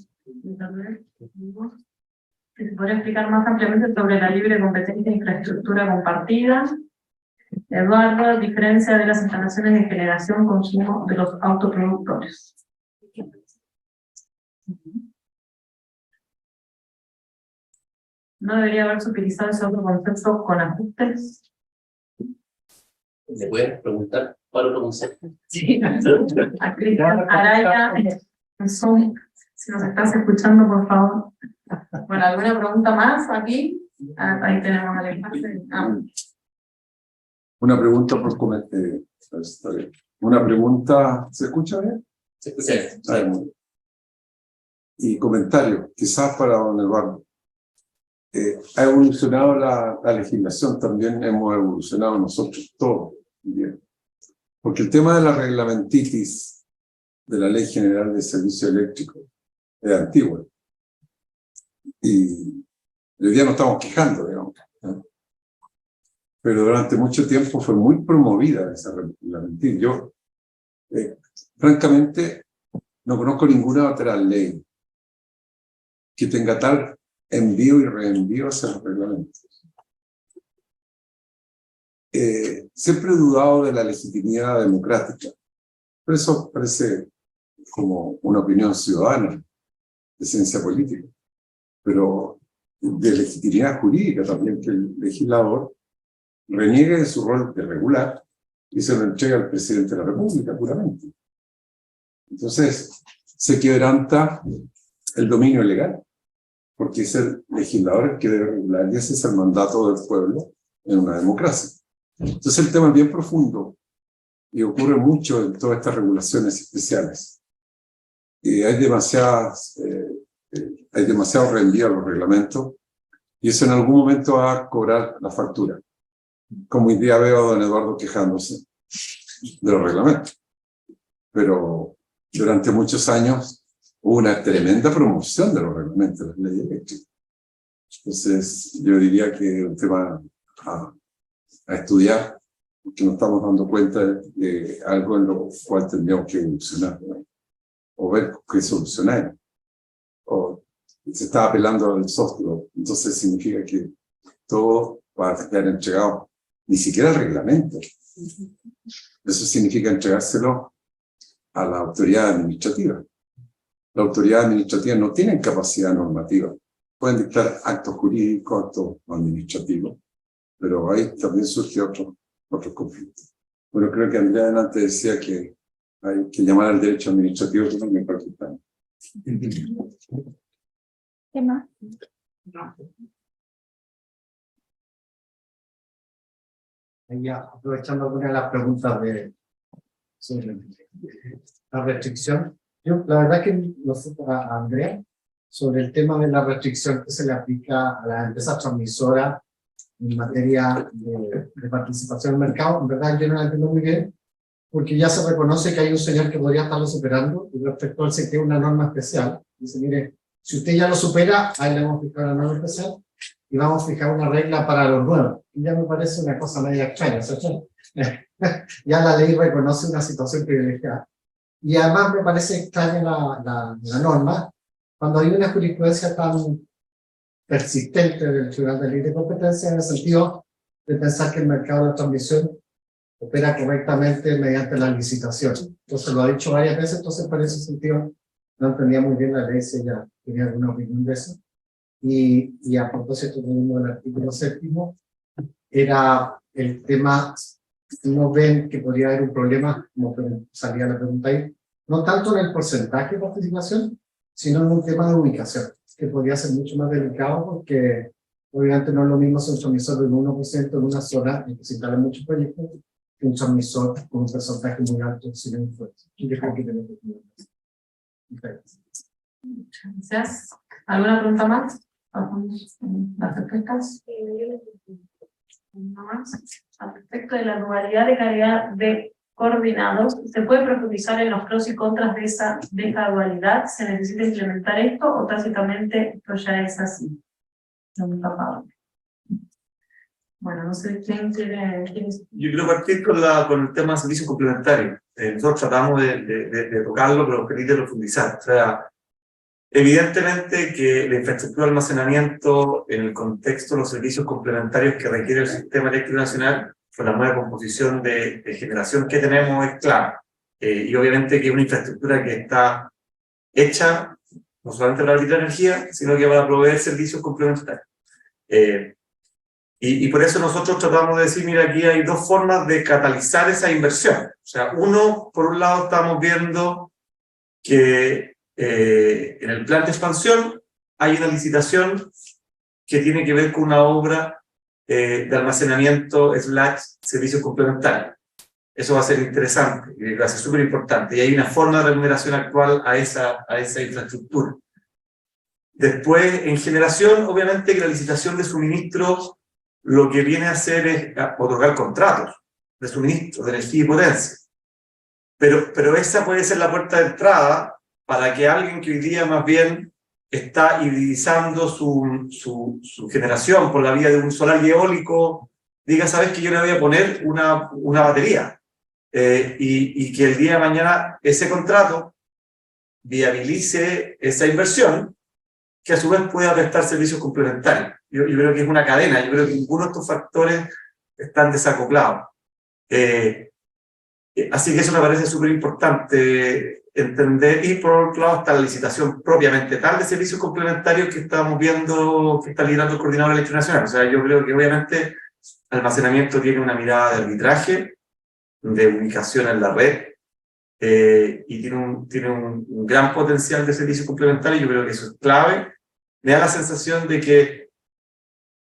¿Se podría explicar más ampliamente sobre la libre competencia de infraestructura compartida? Eduardo, diferencia de las instalaciones de generación consumo de los autoproductores. ¿No debería haberse utilizado ese otro concepto con ajustes? ¿Le puedes preguntar cuál otro concepto? Sí. A Cristian Araya, si nos estás escuchando, por favor. Bueno, ¿alguna pregunta más aquí? Ahí tenemos a Alejandro. Una pregunta por comentario. Una pregunta, ¿se escucha bien? Se escucha bien. Ah, muy bien. Y comentario, quizás para don Eduardo. Ha evolucionado la legislación, también hemos evolucionado nosotros todos. Bien. Porque el tema de la reglamentitis de la Ley General de Servicio Eléctrico es antiguo. Y hoy día nos estamos quejando, digamos, ¿no? Pero durante mucho tiempo fue muy promovida esa reglamentitis. Yo, francamente, no conozco ninguna otra ley que tenga tal envío y reenvío hacia los reglamentos. Siempre he dudado de la legitimidad democrática, pero eso parece como una opinión ciudadana de ciencia política, pero de legitimidad jurídica también, que el legislador reniegue de su rol de regular y se lo entrega al presidente de la República puramente. Entonces se quebranta el dominio legal, porque es el legislador el que debe regular, y ese es el mandato del pueblo en una democracia. Entonces el tema es bien profundo y ocurre mucho en todas estas regulaciones especiales. Hay demasiado reenvío a los reglamentos y eso en algún momento va a cobrar la factura. Como hoy día veo a don Eduardo quejándose de los reglamentos. Pero durante muchos años hubo una tremenda promoción de los reglamentos de las leyes eléctricas. Entonces yo diría que es un tema a estudiar, porque nos estamos dando cuenta de algo en lo cual tendríamos que evolucionar, ¿no? O ver qué solucionar. O se está apelando al software, entonces significa que todo va a quedar entregado, ni siquiera el reglamento. Eso significa entregárselo a la autoridad administrativa. La autoridad administrativa no tiene capacidad normativa. Pueden dictar actos jurídicos, actos administrativos, pero ahí también surge otro conflicto. Bueno, creo que Andrea antes decía que hay que llamar al derecho administrativo que no me preocupa. ¿Qué más? Ya, aprovechando algunas de las preguntas sobre la restricción. Yo, la verdad que no sé para Andrea, sobre el tema de la restricción que se le aplica a las empresas transmisoras en materia de participación en el mercado, en verdad yo no la entiendo muy bien, porque ya se reconoce que hay un señor que podría estarlo superando, y respecto al se crea una norma especial. Dice, mire, si usted ya lo supera, ahí le vamos a fijar una norma especial, y vamos a fijar una regla para los nuevos. Y ya me parece una cosa media extraña, ¿cierto? Ya la ley reconoce una situación privilegiada. Y además me parece extraña la norma, cuando hay una jurisprudencia tan persistente del Tribunal de Libre Competencia, en el sentido de pensar que el mercado de la transmisión opera correctamente mediante la licitación. Entonces lo ha dicho varias veces, entonces por ese sentido no entendía muy bien la ley, si ella tenía alguna opinión de eso. Y a propósito del artículo 7º, era el tema, no ven que podría haber un problema, como salía la pregunta ahí, no tanto en el porcentaje de participación, sino en un tema de ubicación, que podría ser mucho más delicado, porque obviamente no es lo mismo ser un transmisor de un 1% en una zona en que se instalan muchos proyectos, que un transmisor con un porcentaje muy alto sin influencia. Y yo creo que tenemos que tener eso. Gracias. ¿Alguna pregunta más? ¿Las respuestas? ¿No más? Al respecto de la dualidad de calidad de coordinados, ¿se puede profundizar en los pros y contras de esa dualidad? ¿Se necesita implementar esto o tácitamente esto ya es así? No me tapaba. Bueno, no sé quién quiere. Yo quiero partir con el tema de servicios complementarios. Nosotros tratamos de tocarlo, pero quería profundizar. O sea, evidentemente que la infraestructura de almacenamiento en el contexto de los servicios complementarios que requiere el sistema eléctrico nacional, con la nueva composición de generación que tenemos, es clara. Y obviamente que es una infraestructura que está hecha no solamente para abrir la energía, sino que para proveer servicios complementarios. Y por eso nosotros tratamos de decir, mira, aquí hay dos formas de catalizar esa inversión. O sea, uno, por un lado, estamos viendo que en el plan de expansión hay una licitación que tiene que ver con una obra de almacenamiento / servicios complementarios. Eso va a ser interesante, y va a ser súper importante. Y hay una forma de remuneración actual a esa infraestructura. Después, en generación, obviamente que la licitación de suministro lo que viene a hacer es otorgar contratos de suministro, de energía y potencia. Pero esa puede ser la puerta de entrada para que alguien que hoy día más bien está hibridizando su generación por la vía de un solar y eólico, diga, ¿sabes que yo le voy a poner una batería? Y que el día de mañana ese contrato viabilice esa inversión, que a su vez pueda prestar servicios complementarios. Yo creo que es una cadena, yo creo que ninguno de estos factores están desacoplados. Así que eso me parece súper importante entender, y por otro lado está la licitación propiamente tal de servicios complementarios que estamos viendo que está liderando el Coordinador Eléctrico Nacional. O sea, yo creo que obviamente almacenamiento tiene una mirada de arbitraje, de ubicación en la red, y tiene un gran potencial de servicios complementarios. Yo creo que eso es clave. Me da la sensación de que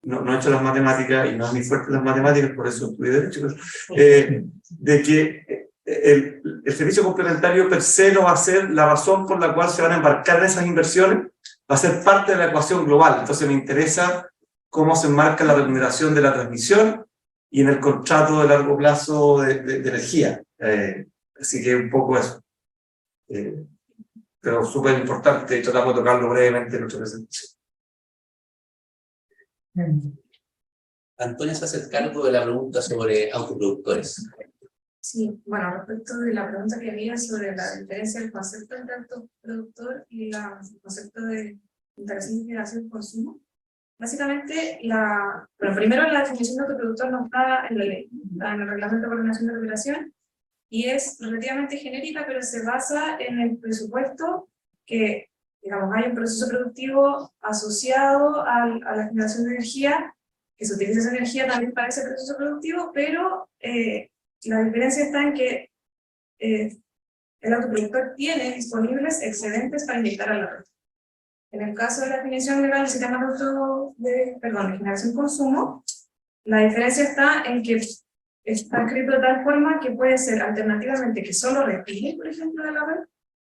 no he hecho las matemáticas y no es muy fuerte las matemáticas, por eso estudié Derecho, de que el servicio complementario per se no va a ser la razón por la cual se van a embarcar en esas inversiones, va a ser parte de la ecuación global. Entonces me interesa cómo se enmarca la remuneración de la transmisión y en el contrato de largo plazo de energía. Así que un poco eso. Pero súper importante, y tratamos de tocarlo brevemente en nuestra presentación. Antonia se hace cargo de la pregunta sobre autoproductores. Sí, bueno, respecto de la pregunta que había sobre la diferencia del concepto de autoproductor y el concepto de interacción de generación y consumo, básicamente, primero la definición de autoproductor no está en la ley, está en el Reglamento de Coordinación de Operación, y es relativamente genérica, pero se basa en el presupuesto que, digamos, hay un proceso productivo asociado a la generación de energía, que se utiliza esa energía también para ese proceso productivo, pero la diferencia está en que el autoproductor tiene disponibles excedentes para inyectar a la red. En el caso de la definición legal del sistema de generación-consumo, la diferencia está en que está escrito de tal forma que puede ser alternativamente que solo retire, por ejemplo, de la red,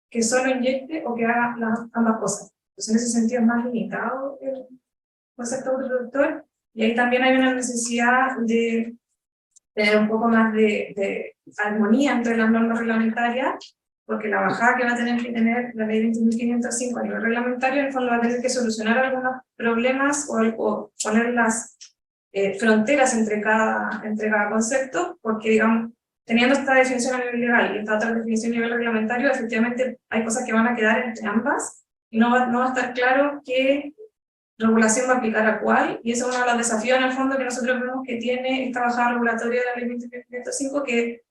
que solo inyecte o que haga ambas cosas. Entonces, en ese sentido es más limitado el concepto de autoproductor, y ahí también hay una necesidad de tener un poco más de armonía entre las normas reglamentarias, porque la bajada que va a tener que tener la ley 20.505 a nivel reglamentario, en el fondo va a tener que solucionar algunos problemas o poner las fronteras entre cada concepto, porque, digamos, teniendo esta definición a nivel legal y esta otra definición a nivel reglamentario, efectivamente hay cosas que van a quedar entre ambas, y no va a estar claro qué regulación va a aplicar a cuál, y eso es uno de los desafíos en el fondo que nosotros vemos que tiene esta bajada regulatoria de la ley 20.505, que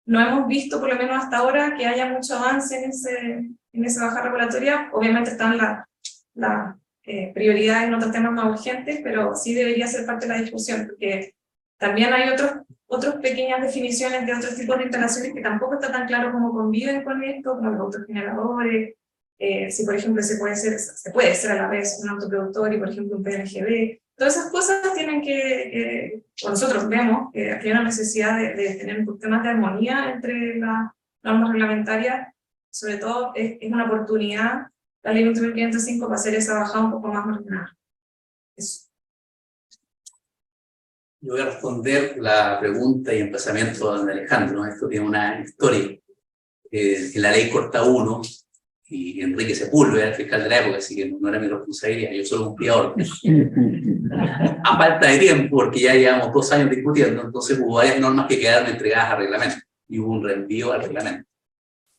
no hemos visto, por lo menos hasta ahora, que haya mucho avance en esa bajada regulatoria. Obviamente están las prioridades en otros temas más urgentes, pero sí debería ser parte de la discusión, porque también hay otras pequeñas definiciones de otros tipos de instalaciones que tampoco está tan claro cómo conviven con esto, como los autogeneradores, si por ejemplo se puede ser a la vez un autoproductor y por ejemplo un PNGB. Todas esas cosas tienen o nosotros vemos que hay una necesidad de tener un poquito más de armonía entre las normas reglamentarias. Sobre todo es una oportunidad la ley 20.505 para hacer esa bajada un poco más ordenada. Eso. Yo voy a responder la pregunta y emplazamiento de don Alejandro. Esto tiene una historia. En la ley Corta 1, y Enrique Sepúlveda, el fiscal de la época, así que no era mi responsabilidad, yo solo cumplía órdenes. A falta de tiempo, porque ya llevamos 2 años discutiendo, entonces hubo varias normas que quedaron entregadas al reglamento, y hubo un reenvío al reglamento.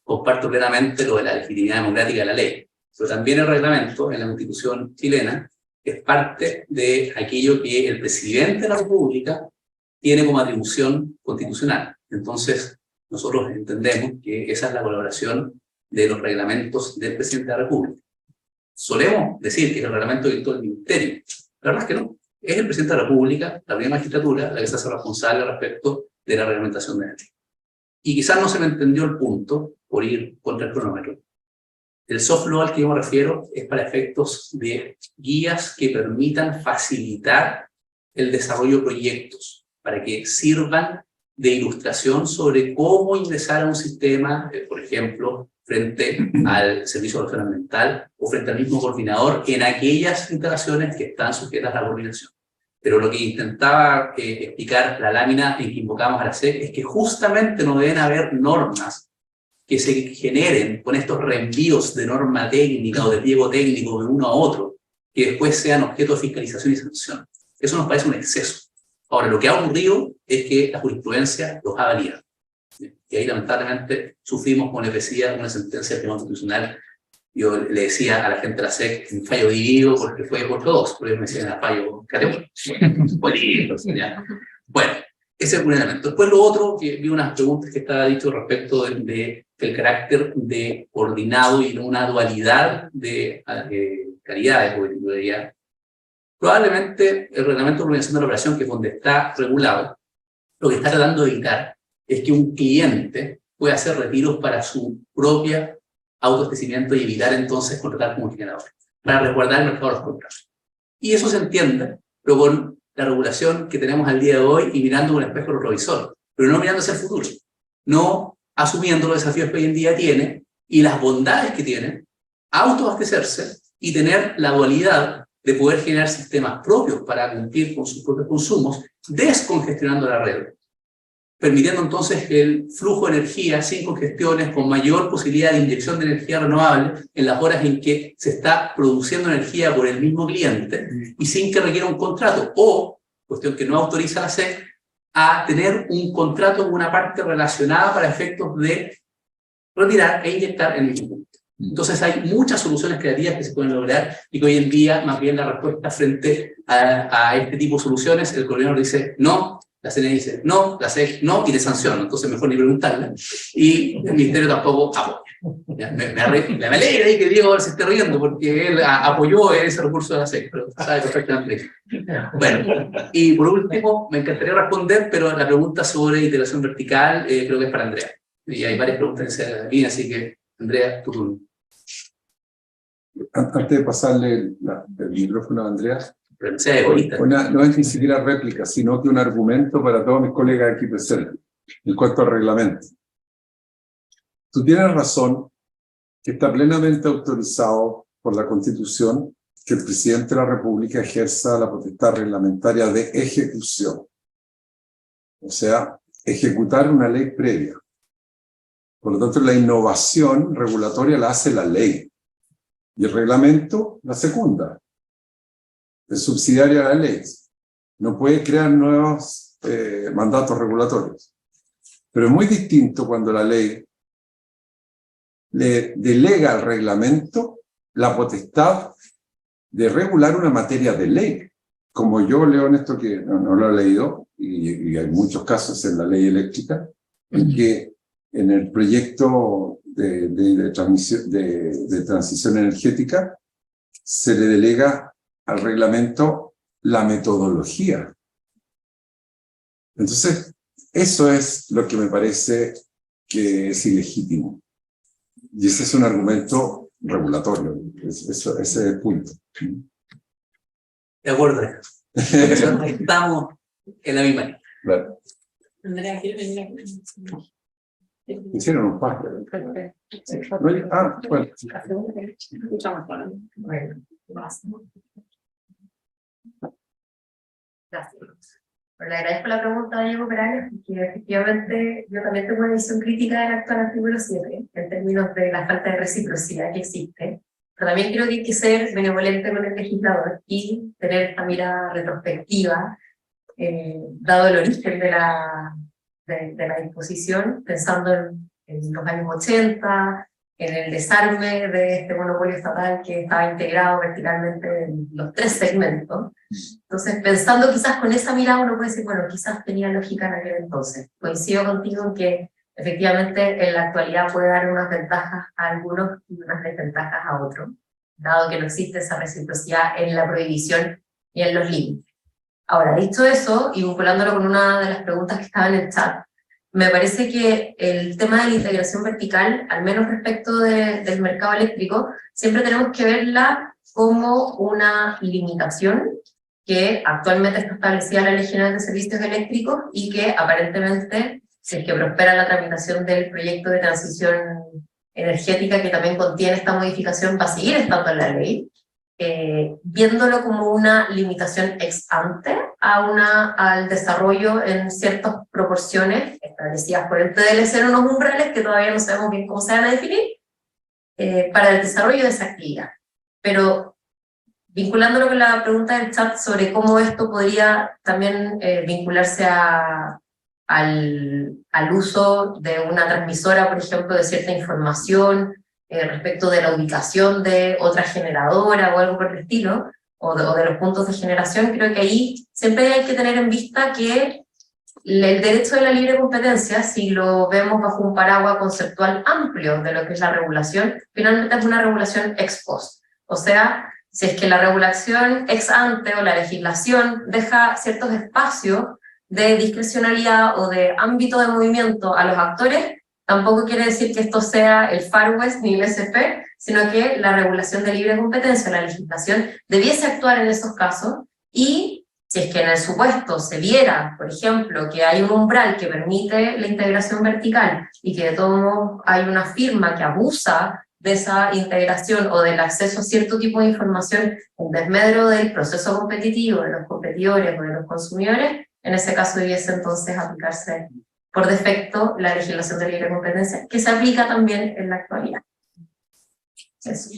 Comparto plenamente lo de la legitimidad democrática de la ley, pero también el reglamento, en la Constitución chilena, es parte de aquello que el presidente de la República tiene como atribución constitucional. Entonces, nosotros entendemos que esa es la colaboración de los reglamentos del presidente de la República. Solemos decir que es el reglamento dictó el ministerio. La verdad es que no. Es el presidente de la República, la primera magistratura, la que se hace responsable respecto de la reglamentación de la ley. Y quizás no se me entendió el punto por ir contra el cronómetro. El soft law al que yo me refiero es para efectos de guías que permitan facilitar el desarrollo de proyectos, para que sirvan de ilustración sobre cómo ingresar a un sistema, por ejemplo, frente al Servicio de Evaluación Ambiental o frente al mismo coordinador en aquellas instalaciones que están sujetas a la coordinación. Pero lo que intentaba explicar la lámina en que invocamos a la SEC es que justamente no deben haber normas que se generen con estos reenvíos de norma técnica o de pliego técnico de uno a otro, que después sean objeto de fiscalización y sanción. Eso nos parece un exceso. Ahora, lo que ha ocurrido es que la jurisprudencia los ha validado. Y ahí, lamentablemente, sufrimos, como les decía, una sentencia del Tribunal Constitucional. Yo le decía a la gente de la SEC, un fallo dividido, porque fue 8-2, porque me decían a fallo categórico. Bueno, ese es un elemento. Después lo otro, que vi unas preguntas que estaba dicho respecto del carácter de coordinado y no una dualidad de calidades o de titularidad. Probablemente el reglamento de organización de la operación, que es donde está regulado, lo que está tratando de evitar es que un cliente pueda hacer retiros para su propia autoabastecimiento y evitar entonces contratar como generador, para resguardar el mercado de los contratos. Y eso se entiende, pero con la regulación que tenemos al día de hoy y mirando con el espejo retrovisor, pero no mirando hacia el futuro, no asumiendo los desafíos que hoy en día tiene y las bondades que tiene, autoabastecerse y tener la dualidad de poder generar sistemas propios para cumplir con sus propios consumos, descongestionando la red, permitiendo entonces el flujo de energía sin congestiones, con mayor posibilidad de inyección de energía renovable en las horas en que se está produciendo energía por el mismo cliente y sin que requiera un contrato, o, cuestión que no autoriza la SEC, a tener un contrato con una parte relacionada para efectos de retirar e inyectar en el mismo punto. Entonces hay muchas soluciones creativas que se pueden lograr y que hoy en día, más bien la respuesta frente a este tipo de soluciones, el coordinador dice no, la CNE dice no, la SEC no, y te sanciona, entonces mejor ni preguntarle, y el Ministerio tampoco apoya. Me alegra ahí que Diego se esté riendo, porque él apoyó ese recurso de la SEC, pero sabe perfectamente. Bueno, y por último, me encantaría responder, pero la pregunta sobre integración vertical creo que es para Andrea. Y hay varias preguntas en esa línea, así que, Andrea, tu turno. Antes de pasarle el micrófono a Andrea, Pero no sea egoísta. no es ni siquiera réplica, sino que un argumento para todos mis colegas aquí presentes, en cuanto al reglamento. Tú tienes razón que está plenamente autorizado por la Constitución que el presidente de la República ejerza la potestad reglamentaria de ejecución. O sea, ejecutar una ley previa. Por lo tanto, la innovación regulatoria la hace la ley. Y el reglamento la secunda. Es subsidiaria a la ley. No puede crear nuevos mandatos regulatorios. Pero es muy distinto cuando la ley le delega al reglamento la potestad de regular una materia de ley. Como yo leo en esto, que no lo he leído, y hay muchos casos en la ley eléctrica, en que en el proyecto de transición energética se le delega al reglamento la metodología. Entonces, eso es lo que me parece que es ilegítimo. Y ese es un argumento regulatorio, ese es el punto. De acuerdo. Estamos en la misma línea. Claro. Andrea, ¿quiere venir aquí? Hicieron un par. Bueno. Escuchamos para mí. Gracias. Bueno, le agradezco la pregunta a Diego Perales, porque efectivamente yo también tengo una visión crítica del actual artículo 7, en términos de la falta de reciprocidad que existe, pero también creo que hay que ser benevolente con el legislador y tener esta mirada retrospectiva, dado el origen de la disposición, pensando en los años 80, en el desarme de este monopolio estatal que estaba integrado verticalmente en los tres segmentos. Entonces, pensando quizás con esa mirada, uno puede decir, bueno, quizás tenía lógica en aquel entonces. Coincido contigo en que efectivamente en la actualidad puede dar unas ventajas a algunos y unas desventajas a otros, dado que no existe esa reciprocidad en la prohibición y en los límites. Ahora, dicho eso, y vinculándolo con una de las preguntas que estaba en el chat, me parece que el tema de la integración vertical, al menos respecto del mercado eléctrico, siempre tenemos que verla como una limitación que actualmente está establecida en la Ley General de Servicios Eléctricos y que aparentemente, si es que prospera la tramitación del proyecto de transición energética que también contiene esta modificación, va a seguir estando en la ley, viéndolo como una limitación ex ante al desarrollo en ciertas proporciones establecidas por el TDLC en unos umbrales que todavía no sabemos bien cómo se van a definir, para el desarrollo de esa actividad. Pero vinculándolo con la pregunta del chat sobre cómo esto podría también vincularse al uso de una transmisora, por ejemplo, de cierta información respecto de la ubicación de otra generadora o algo por el estilo, o de los puntos de generación, creo que ahí siempre hay que tener en vista que el derecho de la libre competencia, si lo vemos bajo un paraguas conceptual amplio de lo que es la regulación, finalmente es una regulación ex post. O sea, si es que la regulación ex ante o la legislación deja ciertos espacios de discrecionalidad o de ámbito de movimiento a los actores, tampoco quiere decir que esto sea el Far West ni el SP, sino que la regulación de libre competencia, la legislación, debiese actuar en esos casos, y si es que en el supuesto se viera, por ejemplo, que hay un umbral que permite la integración vertical y que de todo modo hay una firma que abusa de esa integración o del acceso a cierto tipo de información en desmedro del proceso competitivo, de los competidores o de los consumidores, en ese caso debiese entonces aplicarse por defecto la legislación de libre competencia, que se aplica también en la actualidad. Eso.